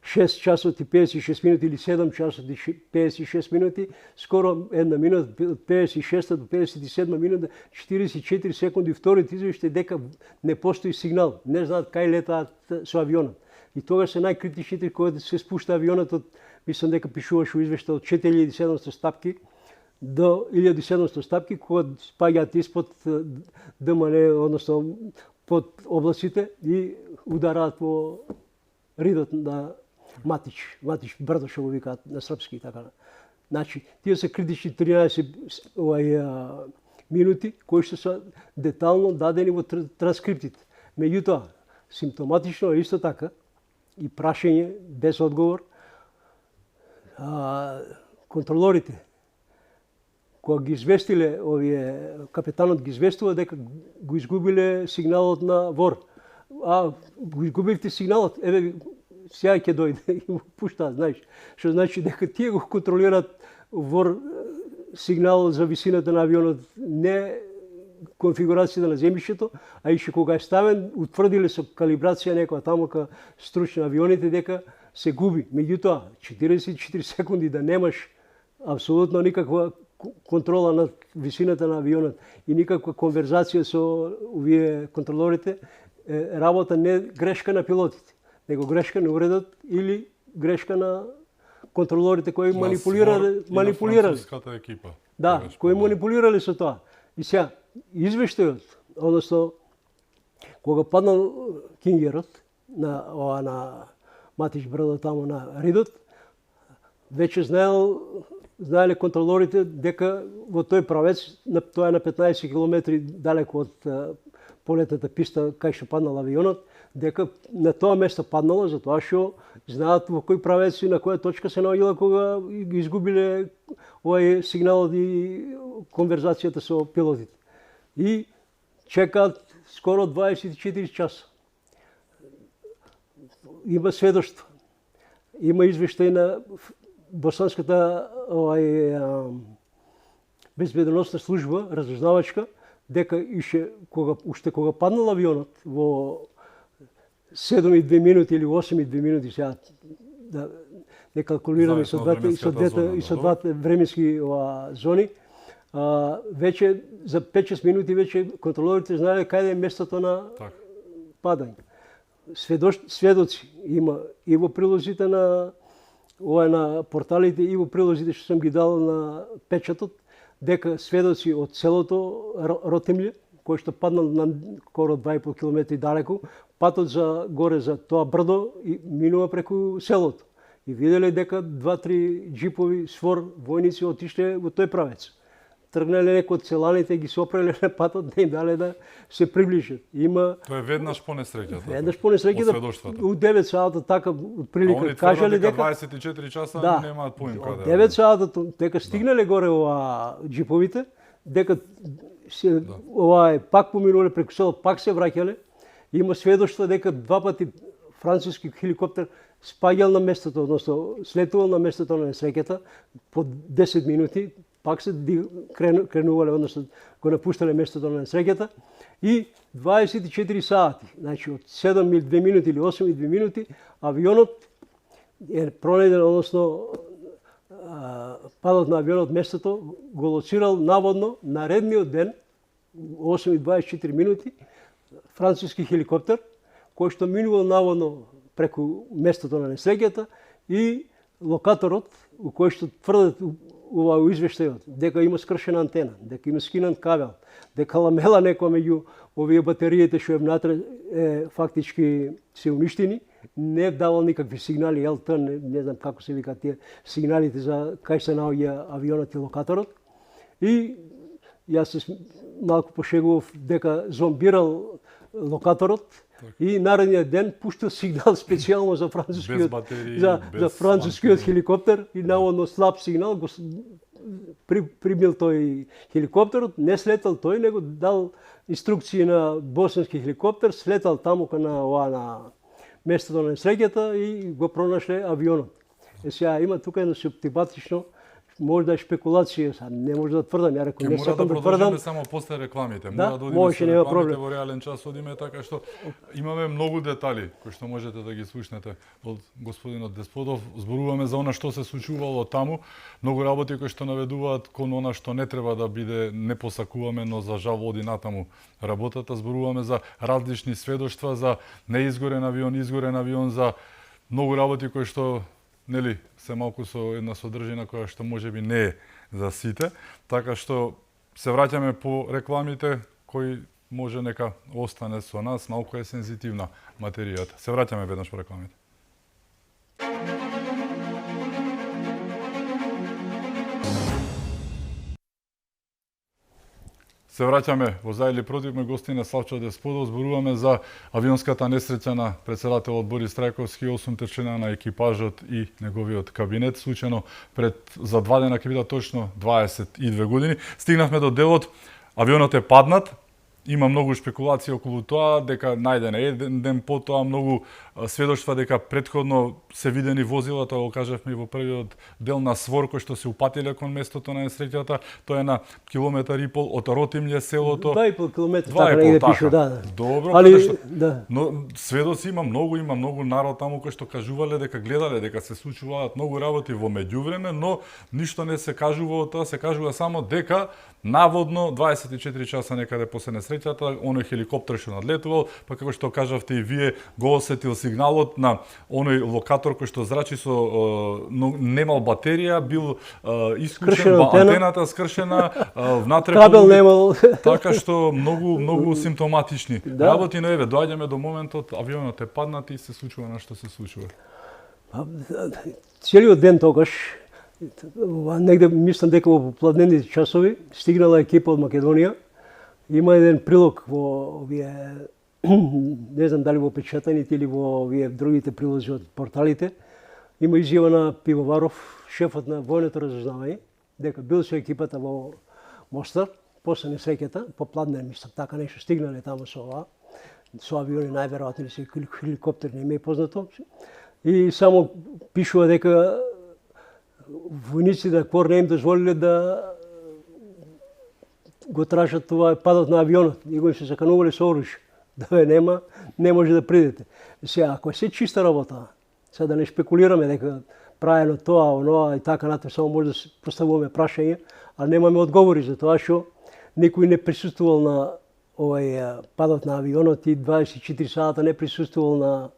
6 часот и 56 минути или 7 часот и 56 минути, скоро една минута, од 56 до 57 минута, 44 секунди. Второто извештај дека не постои сигнал, не знаат кај летаат со авионот. И тогаш се најкритичните кога се спушта авионот од, мислам дека пишуваш во извештај, од 4700 стапки до 1700 стапки, кога спаѓаат испод ДМН, односно под облаците и удараат во ридот на Матич брдо што го викаат на српски и така. Значи, тие се критични 13 минути кои што се детално дадени во транскриптите. Меѓутоа, симптоматично е исто така и прашање без одговор. Контролорите, кога ги известиле овие, капетанот ги известува дека го изгубиле сигналот на ВОР. Го изгубивте сигналот, еве сега ќе дојде и го пуштаат, знаеш. Што значи дека тие го контролираат ВОР сигналот за висината на авионот, не конфигурацијата на земјишето, а и што кога е ставен, утврдиле со калибрација некоја таму стручна авионите дека се губи. Меѓутоа, 44 секунди да немаш апсолутно никаква контрола на висината на авионот и никаква конверзација со овие контролорите, работа не грешка на пилотите, него грешка на уредот или грешка на контролорите кои манипулирале. Екипа. Да, кои манипулирале со тоа. И сега, извештајот, односно, кога паднал кингерот на Матич брдо таму на ридот, веќе знаеле контролорите дека во тој правец, тоа е на 15 километри далеко од полетната писта кај што паднал авионот, дека на тоа место паднало затоа што знаат во кој правец и на која точка се наоѓала кога ги изгубиле овој сигналот и конверзацијата со пилотите. И чекаат скоро 24 часа. Има сведоштво. Има извештај на Босанската безбедносна служба, разузнавачка, дека уште кога паднал авионот во 7,2 минути или 8,2 минути, сега да не калкулираме со двете временски зони, веќе за 5-6 минути веќе контролорите знаеле каде е местото на падање. Сведоци има и во прилозите на порталите и во прилозите што сум ги дал на печатот, дека сведоци од селото Ротемље, кој што паднал на скоро 2,5 километри далеку, патот за горе за тоа брдо и минува преку селото. И виделе дека 2-3 джипови свор војници отишле во тој правец. тргнале некои од целаните, ги сопреле на патот, не им дале да се приближат. Има Тоа е веднаш по несреќата. веднаш по несреќата, у 9 сата така А отприлика они кажале дека дека 24 часа да, немаат поим каде. 9 сата дека стигнале горе ова джиповите, дека се пак поминуле преку село, пак се враќале. Има сведоштва дека два пати француски хеликоптер спаѓал на местото, односно слетувал на местото на несреќата по 10 минути, пак се кренувале, односно го напуштале местото на несреќата и 24 сати, значи од 7:02 минути или 8:02 минути, авионот е пронеден, односно падот на авионот местото го лоцирал наводно наредниот ден 8:24 минути француски хеликоптер кој што минувал наводно преку местото на несреќата и локаторот у кој што тврдат ова извештајот дека има скршена антена, дека има скинат кабел, дека ламела некоја меѓу овие батериите што е внатре фактички се уништени, не давал никакви сигнали, ЛТ, не знам како се викаат тие сигналите за кај се наоѓа авионот и локаторот. И јас се малку пошегував дека зомбирал локаторот и наредниот ден пуштил сигнал специјално за францускиот батерии, за францускиот хеликоптер и наводно слаб сигнал го прибил тој хеликоптерот, не слетал тој, него дал инструкции на босански хеликоптер, слетал таму на местото на несреќата и го пронашле авионот. Сега има тука едно септиматично, може да е шпекулација, не може да тврдам, ја реков, не сакам да тврдам. Само после рекламите, Да, мора да одиме може, со нема рекламите проблем. во реален час одиме, така што имаме многу детали кои што можете да ги слушнете од господинот Десподов. Зборуваме за она што се случувало таму, многу работи кои што наведуваат кон она што не треба да биде, не посакуваме, но за жал оди натаму работата. Зборуваме за различни сведоштва за неизгорен авион, за многу работи кои што нели се малку со една содржина која што можеби не е за сите, така што се враќаме по рекламите кои може нека остане со нас, малку е сензитивна материјата. Се враќаме веднаш по рекламите. Се враќаме во за или против, мој гостин е Славчо Десподов. Зборуваме за авионската несреќа на претседателот Борис Трајковски, 8 члена на екипажот и неговиот кабинет. Случајно за 2 дена, ќе бидат точно 22 години. Стигнавме до делот, авионот е паднат. Има многу шпекулации околу тоа, дека најден еден ден потоа, многу сведоштва дека претходно се видени возила, тоа го кажавме и во првиот дел на свор кој што се упатиле кон местото на несреќата. Тоа е на километар и пол од Ротимље селото. 2,5 километри, така негде пише, да. Добро, али што, да. но сведоци има многу народ таму кој што кажувале дека гледале дека се случуваат многу работи во меѓувреме, но ништо не се кажува од тоа, се кажува само дека наводно 24 часа некаде после несреќата оној хеликоптер што надлетувал, па како што кажавте и вие, го осетил сигналот на оној локатор кој што зрачи со немал батерија, бил искушен, антената скршена, внатре кабел немал. Така што многу симптоматични работи, но еве доаѓаме до моментот авионот е паднат и се случува на што се случува. Целиот ден тогаш, негде мислам дека во попладнените часови стигнала екипа од Македонија. Има еден прилог во овие, не знам дали во печатаните или во овие другите прилози од порталите. Има изјава на Пивоваров, шефот на војното разузнавање, дека бил со екипата во Мостар, после несреќата, попладнен мислам, така нешто стигнале таму со авиони најверојатно или со хеликоптер, не ми е познато. И само пишува дека војниците на КФОР не им дозволиле да го тражат това падот на авионот и го им се заканувале со оружје. Да ве нема, не може да придете. Сега, ако е се чиста работа, сега да не шпекулираме дека правено тоа, оноа и така натаму, само може да се поставуваме прашање, а немаме одговори за тоа што никој не присуствувал на овој падот на авионот и 24 сата не присуствувал на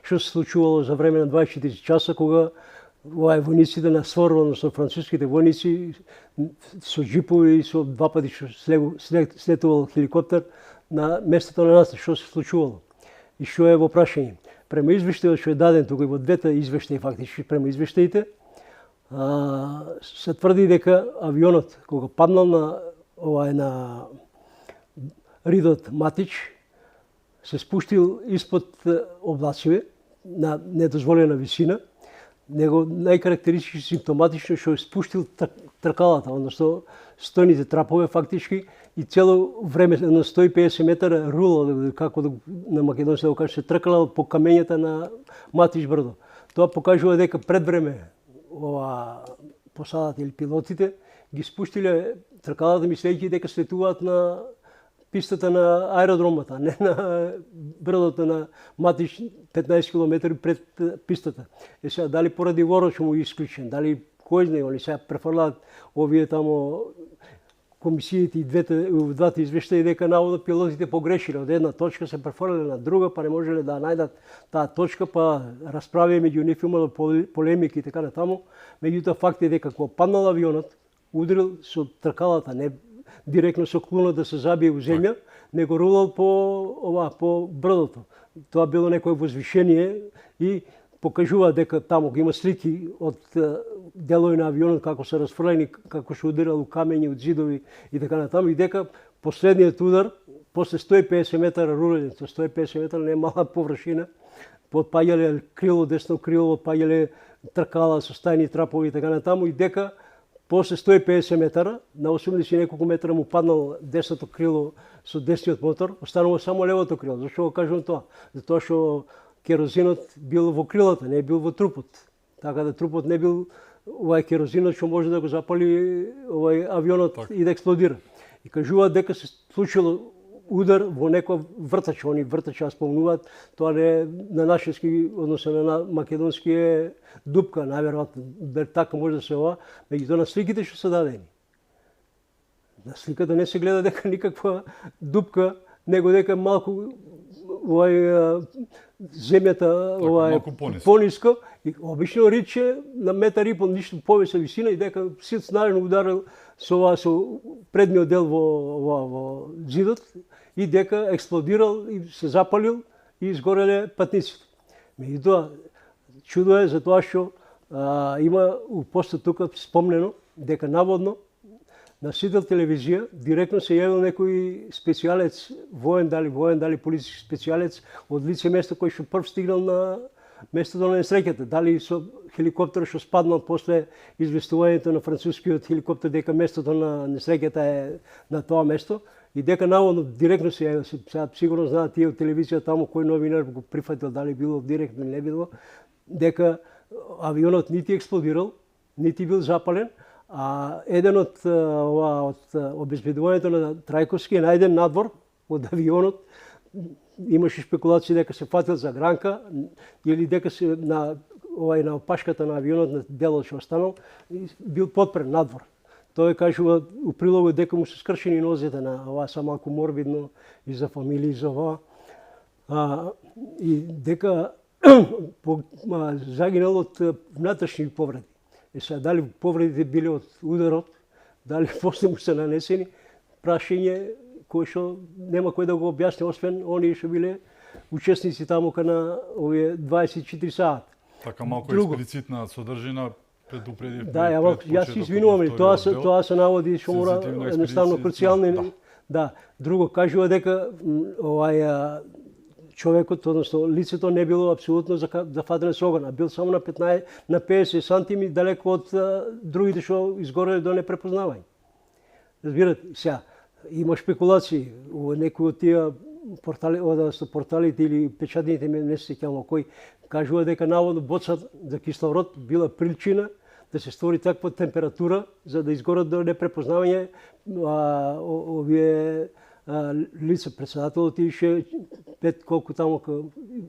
што се случувало за време на 24 часа кога војниците на СВОР, односно француските војници со джипови и со два пати што слетувал хеликоптер на местото на нас, што се случувало и што е во прашање. Према извештајот што е даден тука и во двете извештаи фактички, према извештаите, се тврди дека авионот кога паднал на ридот Матич се спуштил испод облациве на недозволена висина. Него најкарактеристично симптоматично што е спуштил тркалата, односно стојните трапове фактички и цело време на 150 метара рулал, како на македонски да го каже, се тркалал по камењата на Матич брдо. Тоа покажува дека пред време посадата или пилотите ги спуштиле тркалата мислејќи дека слетуваат на пистата на аеродромата, не на брдото на Матич 15 км пред пистата. Сега дали поради ворот му исклучен, дали кој знае, они сега префрлаат овие тамо комисиите и двата извештаи дека наводно пилотите погрешиле од една точка се префрлале на друга, па не можеле да најдат таа точка, па расправи меѓу нив имало полемики и така натаму. Меѓутоа факт е дека кога паднал авионот, удрил со тркалата, не директно со клунот да се забие у земја, него рулал по брдото. Тоа било некое возвишение и покажува дека таму има слики од делови на авионот како се расфрлени, како се ударил у камења, од зидови и така натаму, и дека последниот удар после 150 метара рулење, 150 метра не е мала површина, потпаѓале крило, десно крило, потпаѓале тркала со стајни трапови и така натаму, и дека после 150 метара, на 80 неколку метра му паднал десното крило со десниот мотор, останува само левото крило. Зашто го кажувам тоа? Затоа што керозинот бил во крилата, не бил во трупот. Така да трупот не бил керозинот што може да го запали авионот и да експлодира. И кажуваат дека се случило удар во некој вртач, они вртача спомнуваат, тоа не е на нашински, односно на македонски е дупка, најверојатно, така може да се ова, меѓутоа на сликите што се дадени. На сликата не се гледа дека никаква дупка, него дека малку земјата пониско и обично риче на метар и пол, ништо повеќе висина, и дека сит снажно ударил со предниот дел во зидот и дека експлодирал и се запалил и изгореле патниците. Меѓутоа, чудо е за тоа што има у постот тука спомнено дека наводно на Сител телевизија директно се јавил некој специјалец, воен дали полициски специјалец од лице место кој што прв стигнал на местото на несреќата, дали со хеликоптер што спаднал после известувањето на францускиот хеликоптер дека местото на несреќата е на тоа место и дека наводно директно се јавил. Сега сигурно знаат тие од телевизија таму кој новинар го прифатил, дали било директно или не било, дека авионот нити експлодирал, нити бил запален, а еден од обезбедувањето на Трајковски е најден надвор од авионот. Имаше спекулации дека се фатил за гранка или дека се на опашката на авионот на делот што останал бил потпрен надвор. Тој кажува у прилогу дека му се скршени нозете на ова, са малку морбидно и за фамилија и за ова. И дека загинал од внатрешни повреди. Сега дали повредите биле од ударот, дали после му се нанесени, прашање кој што нема кој да го објасни, освен оние што биле учесници таму на овие 24 саат. Така малку експлицитна содржина предупреди. Да, јас се извинувам, тоа се наводи што мора едноставно круцијално. Да, друго кажува дека човекот, односно лицето не било апсолутно зафатено со оган, а бил само на 50 сантими далеко од другите што изгореле до непрепознавање. Разбирате, сега има шпекулации во некои од тие порталите или печатните, не се сеќавам кој, кажува дека наводно боцата за кислород била причина да се створи таква температура за да изгорат до непрепознавање овие лица. Председателот ише 5 колку таму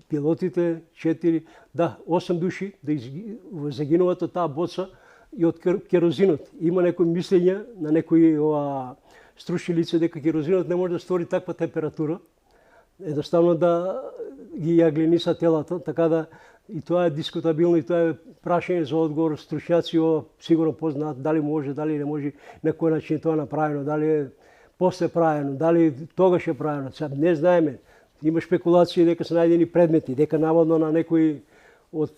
пилотите, 4, да, 8 души да загинуваат од таа боца и од керозинот. Има некои мислења на некои стручни лица дека керозинот не може да створи таква температура, едноставно да ги јаглениса телата, така да и тоа е дискутабилно и тоа е прашање за одговор. Стручњаци сигурно познаат дали може, дали не може, на кој начин тоа направено, дали е после правено, дали тогаш е правено, сега не знаеме. Има шпекулации дека се најдени предмети, дека наводно на некои од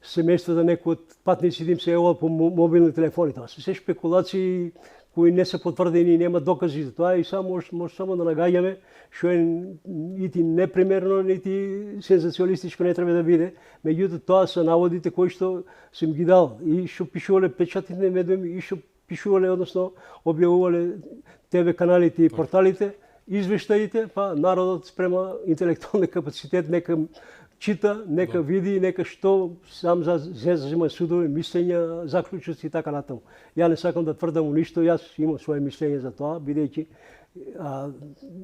семејствата некои од патниците им се јавувал по мобилни телефони. Тоа се шпекулации кои не се потврдени и нема докази за тоа и само може само да нагаѓаме што е нити непримерно, нити сензационалистичко не треба да биде. Меѓутоа тоа се наводите кои што сум ги дал и што пишувале печатните медиуми и што пишувале, односно објавувале ТВ каналите и порталите, извештаите, па народот спрема интелектуални капацитет нека чита, нека види, нека што сам зема судови, мислења, заклучоци и така натаму. Ја не сакам да тврдам ништо, јас имам своje мислење за тоа, бидејќи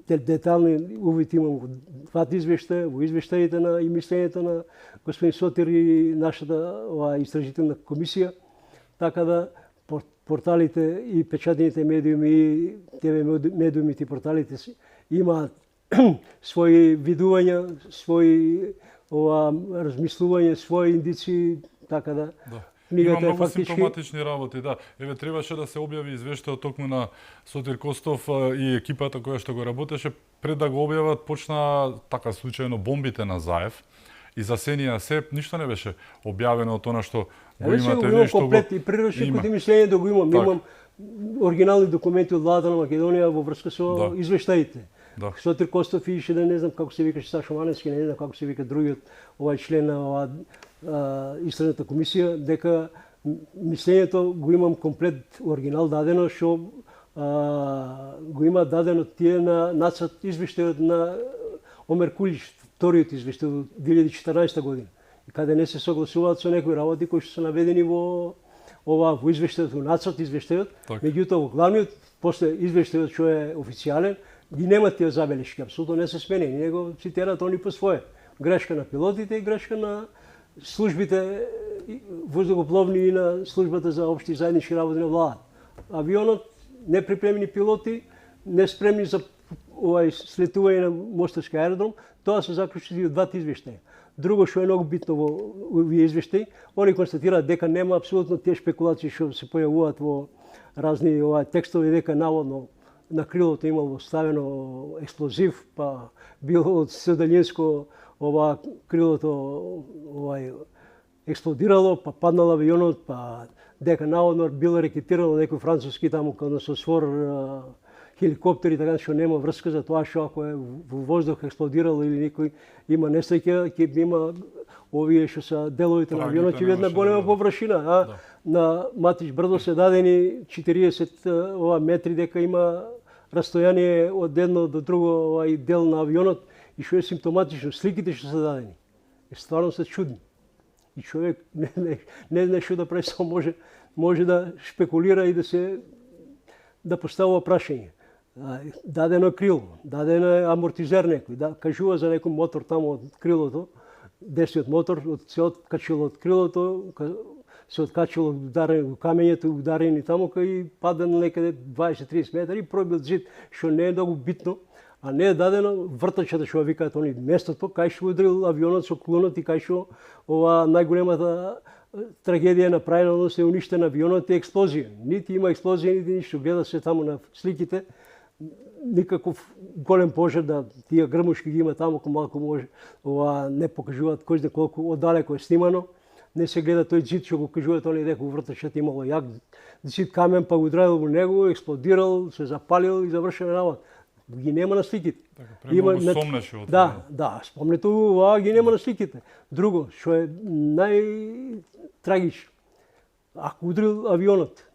детални увид имам во двата извештаја, во извештаите на и мислењето на господин Сотир и нашата истражителна комисија, така да порталите и печатните медиуми и ТВ медиумите и порталите имаат своји видувања, своји размислување, своји индици, така да. Има многу симптоматични работи, да. Еве требаше да се објави извештајот токму на Сотир Костов и екипата која што го работеше, пред да го објават почна така случајно бомбите на Заев. И за Сенија Сеп ништо не беше објавено од она што го имате вие, што го и приручникот и мислење да го имам. Имам оригинални документи од владата на Македонија во врска со извештаите. Сотир Костов и да не знам како се викаше Сашо Маневски, не знам како се вика другиот член на истражната комисија, дека мислењето го имам комплет оригинал дадено, што го има дадено тие на нацрт извештајот на Омер Кулич, вториот извештај од 2014 година, каде не се согласуваат со некои работи кои што се наведени во извештајот, во нацрт извештајот, меѓутоа во главниот после извештајот што е официјален, ги нема тие забелешки, апсолутно не се сменени, него цитираат они по своје. Грешка на пилотите и грешка на службите воздухопловни и на службата за општи и заеднички работи на владата. Авионот, неприпремени пилоти, неспремни за слетување на мостарски аеродром, тоа се заклучи од двата извештаја. Друго што е многу битно во овие извештаи, они констатираат дека нема апсолутно тие шпекулации што се појавуваат во разни текстови, дека наводно на крилото имало ставено експлозив, па било од седалинско крилото експлодирало, па паднал авионот, па дека наводно било рекетирано некој француски таму со свор хеликоптери, така што нема врска за тоа што ако е во воздух експлодирало или некој има несреќа, ќе има овие што се деловите на авионот, ќе видат на голема површина. На Матич брдо се дадени 40 метри дека има растојание од едно до друго дел на авионот и што е симптоматично, сликите што се дадени. Стварно се чудни. И човек не знае што да прави, само може да шпекулира и да поставува прашање. Дадено крило, дадено е амортизер некој, кажува за некој мотор таму од крилото, десниот мотор се откачило од крилото, се откачило ударено камењето, ударени таму кај паден некаде 20-30 метри и пробил зид, што не е многу битно, а не е дадено вртачата што викаат они местото кај што удрил авионот со клонот и кај што ова најголемата трагедија направена, односно е уништен авионот и експлозија. Нити има експлозија, нити ништо, гледа се таму на сликите, никаков голем пожар да тие грмушки ги има таму, малку може, не покажуваат кој знае колку оддалеку е снимано. Не се гледа тој зид што го кажуваат они дека вртачот имало јак зид камен, па го ударил во него, експлодирал, се запалил и завршена работа. Ги нема на сликите. Премногу сомнеше од тоа. Да, спомнете ова ги нема на сликите. Друго, што е најтрагично, ако удрил авионот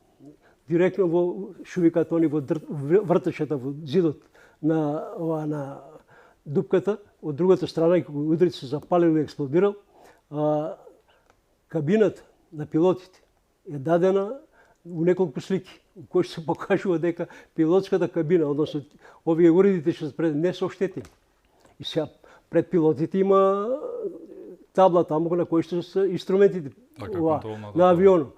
директно во што викаат они во вртачата во зидот на дупката, од другата страна и кога удрил се запалил и експлодирал, кабината на пилотите е дадена во неколку слики, кои се покажува дека пилотската кабина, односно овие уредите што се не се оштетени. И сега пред пилотите има табла таму на кои што се инструментите на авионот.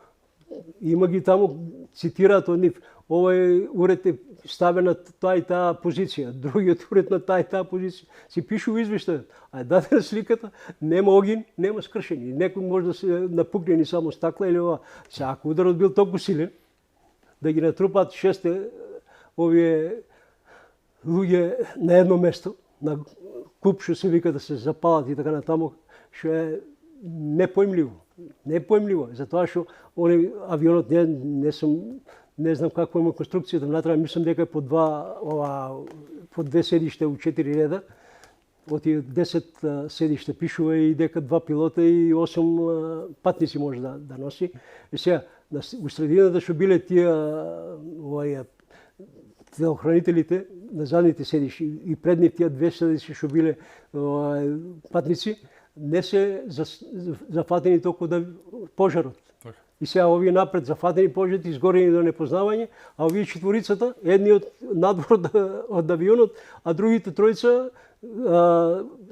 Има ги таму, цитираат од нив, овој уред е ставен на таа и таа позиција, другиот уред на таа и таа позиција. Си пишува извештајот, а дадена сликата, нема огин, нема скршење. Некој може да се напукне ни само стакла или ова. Сега, ако ударот бил толку силен, да ги натрупаат 6 овие луѓе на едно место, на куп што се вика да се запалат и така натаму, што е непоимливо. Непоемливо, затоа што авионот не знам каква е конструкцијата внатре, мислам дека по две седишта у 4 реда, од 10 седишта пишува и дека 2 пилота и 8 патници може да носи. И сега, у средината што биле тие телохранителите на задните седиши и предните тие 2 седиши што биле патници, не се зафатени толку да пожарот. Така. И сега овие напред зафатени пожарот, изгорени до непознавање, а овие четворицата, едниот надвор од авионот, а другите тројца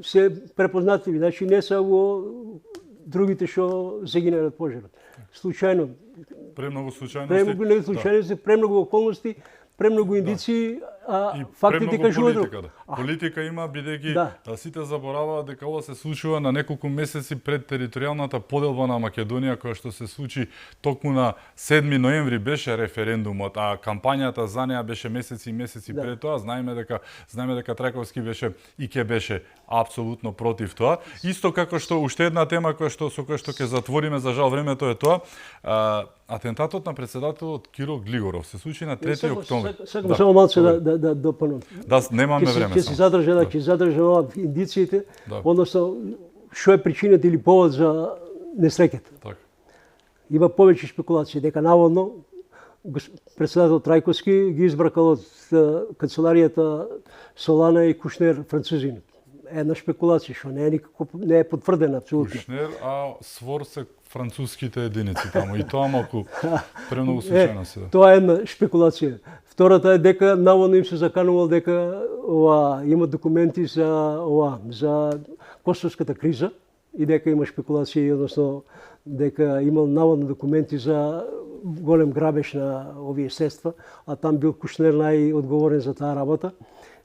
се препознатливи, значи не се во другите што загинале од пожарот. Случајно. Премногу случајности. Премногу околности, премногу индици, а фактите кажуваат друго. Политика има, бидејќи сите забораваат дека ова се случува на неколку месеци пред територијалната поделба на Македонија, која што се случи токму на 7 ноември беше референдумот, а кампањата за неа беше месеци и месеци пред тоа. Знаеме дека Трајковски беше и ќе беше апсолутно против тоа. Исто како што уште една тема со која што ќе затвориме, за жал времето е тоа, атентатот на председателот Киро Глигоров се случи на 3 октомври. Сакам само малце да допълнам. Да, немаме време. Ќе се задржа ова индициите, односно што е причината или повод за несреќата. Така. Има повеќе спекулации дека наводно председател Трајковски ги избракал од канцеларијата Солана и Кушнер французинот. Една спекулација што не е потврдена апсолутно. Кушнер, а свор се француските единици таму и тоа малку премногу случајно се. Тоа е една спекулација. Втората е дека наводно им се заканувал дека има документи за косовската криза и дека има спекулации, односно дека имал наводно документи за голем грабеж на овие средства, а там бил Кушнер најодговорен за таа работа.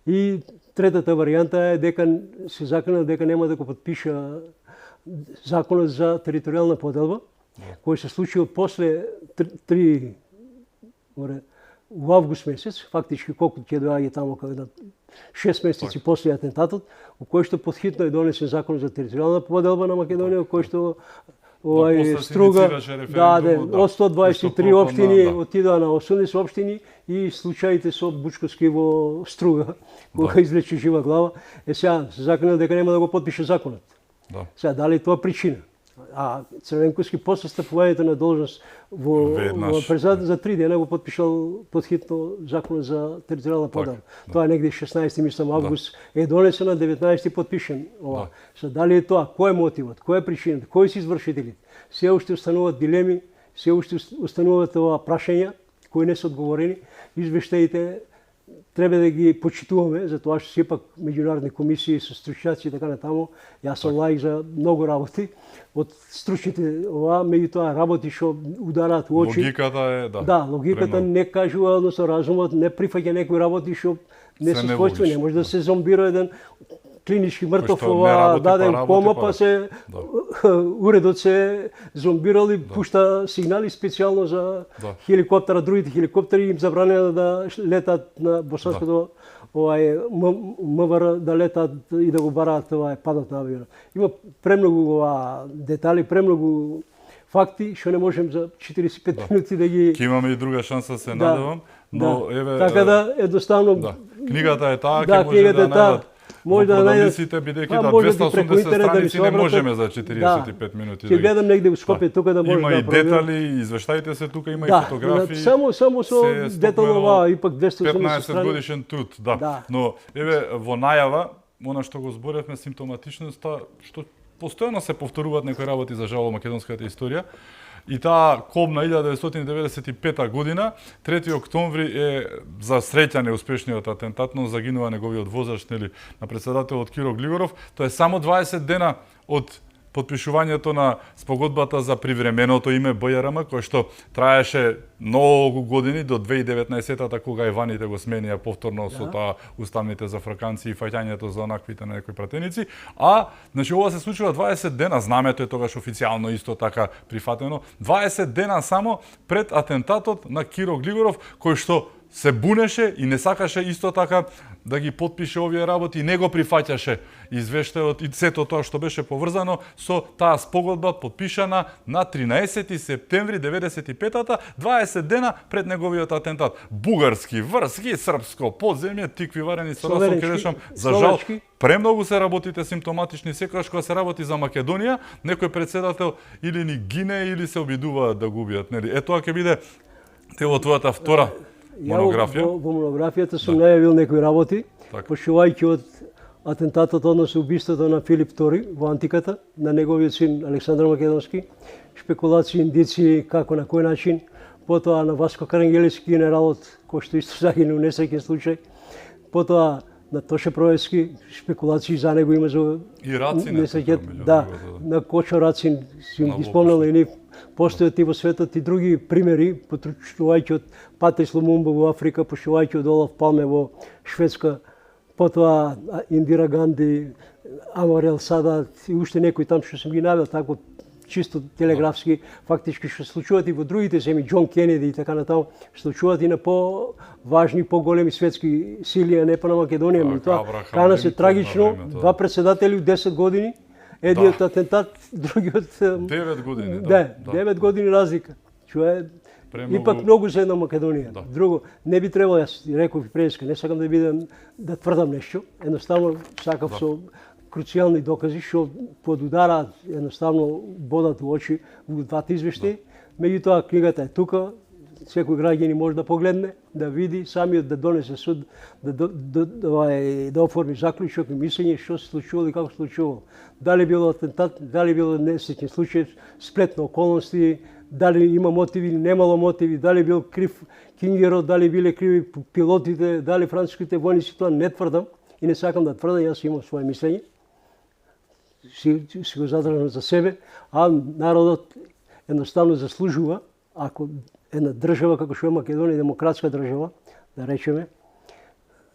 И третата варијанта е дека се закана дека нема да го подпиша законот за територијална поделба, кој се случил после у август месец, фактички колку ќе доаѓа таму кога 6 месеци после атентатот, у кој што подхитно е донесен закон за територијална поделба на Македонија, кој што струга од 123 општини отидоа на 80 општини и случаите со Бучковски во струга, кога излече жива глава. Сега се закана дека нема да го подпише законот. Сега дали тоа причина? А Црвенковски после стапувањето на должност во председател за 3 дена го подпишал подхитно закон за територијална поделба. Тоа е негде 16 мислам август е донесено, 19 подпишен ова. Сега дали е тоа, кој е мотивот, кој е причината, кои се извршителите? Се уште остануваат дилеми, се уште остануваат прашања кои не се одговорени. Извештаите треба да ги почитуваме, затоа што сепак меѓународни комисии со стручњаци и така натаму. Јас сум лаик за многу работи од стручните меѓутоа работи што удараат у очи. Логиката е логиката не кажува, односно разумот не прифаќа некои работи што не се својствени. Може да се зомбира еден клинички мртов даден кома, па се уредот се зомбирал и пушта сигнали специјално за хеликоптера, другите хеликоптери им забранено да летат на Босанското МВР да летат и да го бараат падот на авионот. Има премногу детали, премногу факти што не можем за 45 минути да ги... Ке имаме и друга шанса се надевам, но еве... Така да едноставно... Книгата е таа, ке може да најдат може да продавниците, бидејќи 280 страници не можеме за 45 минути. Ќе гледам негде во Скопје тука да може да да има и детали, извештајте се тука, има и фотографии. Само со детално ипак 280 15 годишен труд, Но еве во најава, она што го зборевме, симптоматичноста, што постојано се повторуваат некои работи за жал во македонската историја. И таа кобна 1995 година, 3 октомври е за среќа неуспешниот атентат, но загинува неговиот возач, на председателот Киро Глигоров. Тоа е само 20 дена од подпишувањето на спогодбата за привременото име БЈРМ, кој што траеше многу години до 2019-та, кога Иваните го сменија повторно со таа уставните зафрканци и фаќањето за онаквите на некои пратеници. А, значи, ова се случува 20 дена, знамето е тогаш официјално исто така прифатено, 20 дена само пред атентатот на Киро Глигоров, кој што се бунеше и не сакаше исто така да ги потпише овие работи и не го прифаќаше извештајот и сето тоа што беше поврзано со таа спогодба подпишана на 13 септември 95-та, 20 дена пред неговиот атентат. Бугарски, врски, српско, подземје, тикви варени со расом, ке речам, за жал, премногу се работите симптоматични, секогаш кога се работи за Македонија, некој председател или ни гине или се обидуваат да го убијат, нели? Тоа ќе биде во твојата втора монографија. Во монографијата сум најавил некои работи, почнувајќи од атентатот, односно убиството на Филип II во антиката, на неговиот син Александар Македонски, шпекулации, индици, како на кој начин, потоа на Васко Карангелиски, генералот, кој што исто загине у несреќен случај, потоа на Тоше Проевски, шпекулации за него има за несреќен, да, на Кочо Рацин, си ги спомнал и нив, постојат и во светот и други примери, почнувајќи од Патрис Лумумба во Африка, почнувајќи од Олаф Палме во Шведска, потоа Индира Ганди, Амарел Садат и уште некои там што сум ги навел, тако чисто телеграфски, фактички што случуваат и во другите земји, Џон Кенеди и така натаму, случуваат и на по-важни, по-големи светски сили, а не па на Македонија. Меѓутоа, кана се трагично, два председатели у 10 години, едниот атентат, другиот 9 години, да. 9 години разлика. Што е ипак многу за една Македонија. Друго, не би требало, јас реков и преска, не сакам да бидам да тврдам нешто, едноставно сакав со круцијални докази што подудараат, едноставно бодат у очи во двата извештаи. Меѓутоа книгата е тука, секој граѓанин може да погледне, да види, самиот да донесе суд, да оформи заклучок и мислење што се случувало и како се случувало. Дали било атентат, дали било несреќен случај, сплет на околности, дали има мотиви или немало мотиви, дали бил крив Кингерот, дали биле криви пилотите, дали француските војници, тоа не тврдам и не сакам да тврдам, јас имам свое мислење. Си го задржам за себе, а народот едноставно заслужува, ако една држава како што е Македонија, демократска држава, да речеме,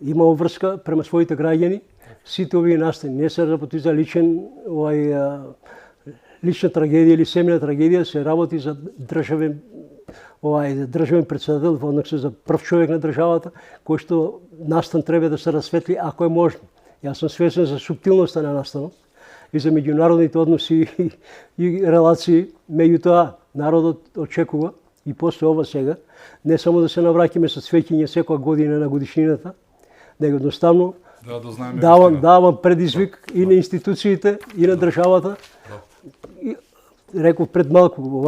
има обврска према своите граѓани, сите овие настани не се работи за лична трагедија или семејна трагедија, се работи за државен председател, односно за прв човек на државата, кој што настан треба да се расветли ако е можно. Јас сум свесен за суптилноста на настанот и за меѓународните односи и релации, меѓутоа народот очекува и после ова сега, не само да се навраќаме со цвеќење секоја година на годишнината, него едноставно давам предизвик и на институциите, и на државата. И, реков пред малку,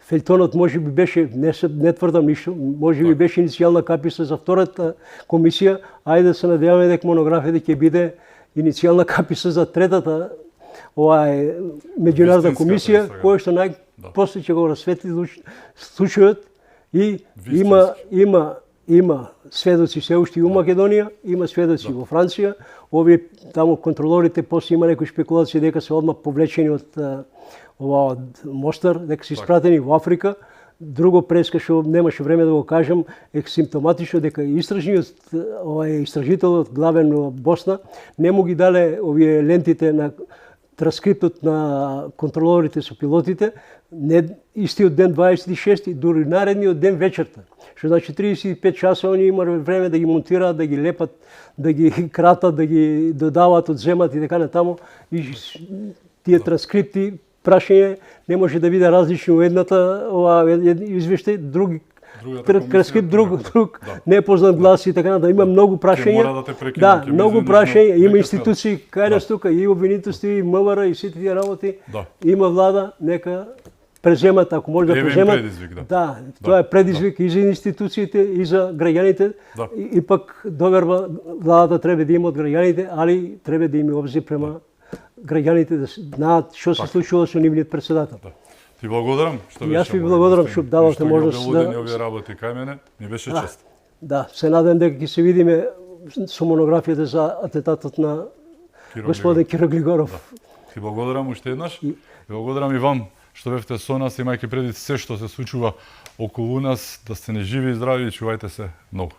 фелтонот може би беше, не тврдам ништо, може би беше иницијална каписа за втората комисија, ајде да се надеваме дека монографијата ќе биде иницијална каписа за третата меѓународна комисија, која што после ќе го расветли случајот и има сведоци се уште и у Македонија, има сведоци во Франција, овие таму контролорите после има некои спекулации дека се одма повлечени од Мостар, дека се испратени во Африка. Друго преска што немаше време да го кажам, е симптоматично дека истражителот главен во Босна не му ги дале овие лентите на транскриптот на контролорите со пилотите, не истиот ден 26, дури наредниот ден вечерта. Што значи 35 часа они имаат време да ги монтираат, да ги лепат, да ги кратат, да ги додаваат, одземат и така натаму. И тие транскрипти, прашање не може да биде различни у едната извештај, друг транскрипт, друг непознат глас и така натаму. Има многу прашања. Да, многу прашања, има институции кај нас тука, и обвинителство, и МВР, и сите тие работи. Има влада, нека преземат, ако може да преземат. Да, тоа е предизвик и за институциите, и за граѓаните. И пак доверба владата треба да има од граѓаните, али треба да има обзир према граѓаните да знаат што се случува со нивниот председател. Ти благодарам што беше. Јас ви благодарам што давате можност да овие работи кај мене. Ми беше чест. Да, се надевам дека ќе се видиме со монографијата за атентатот на господин Киро Глигоров. Ти благодарам уште еднаш. И благодарам и вам што бевте со нас, имајќи предвид се што се случува околу нас, да сте не живи и здрави и чувајте се многу.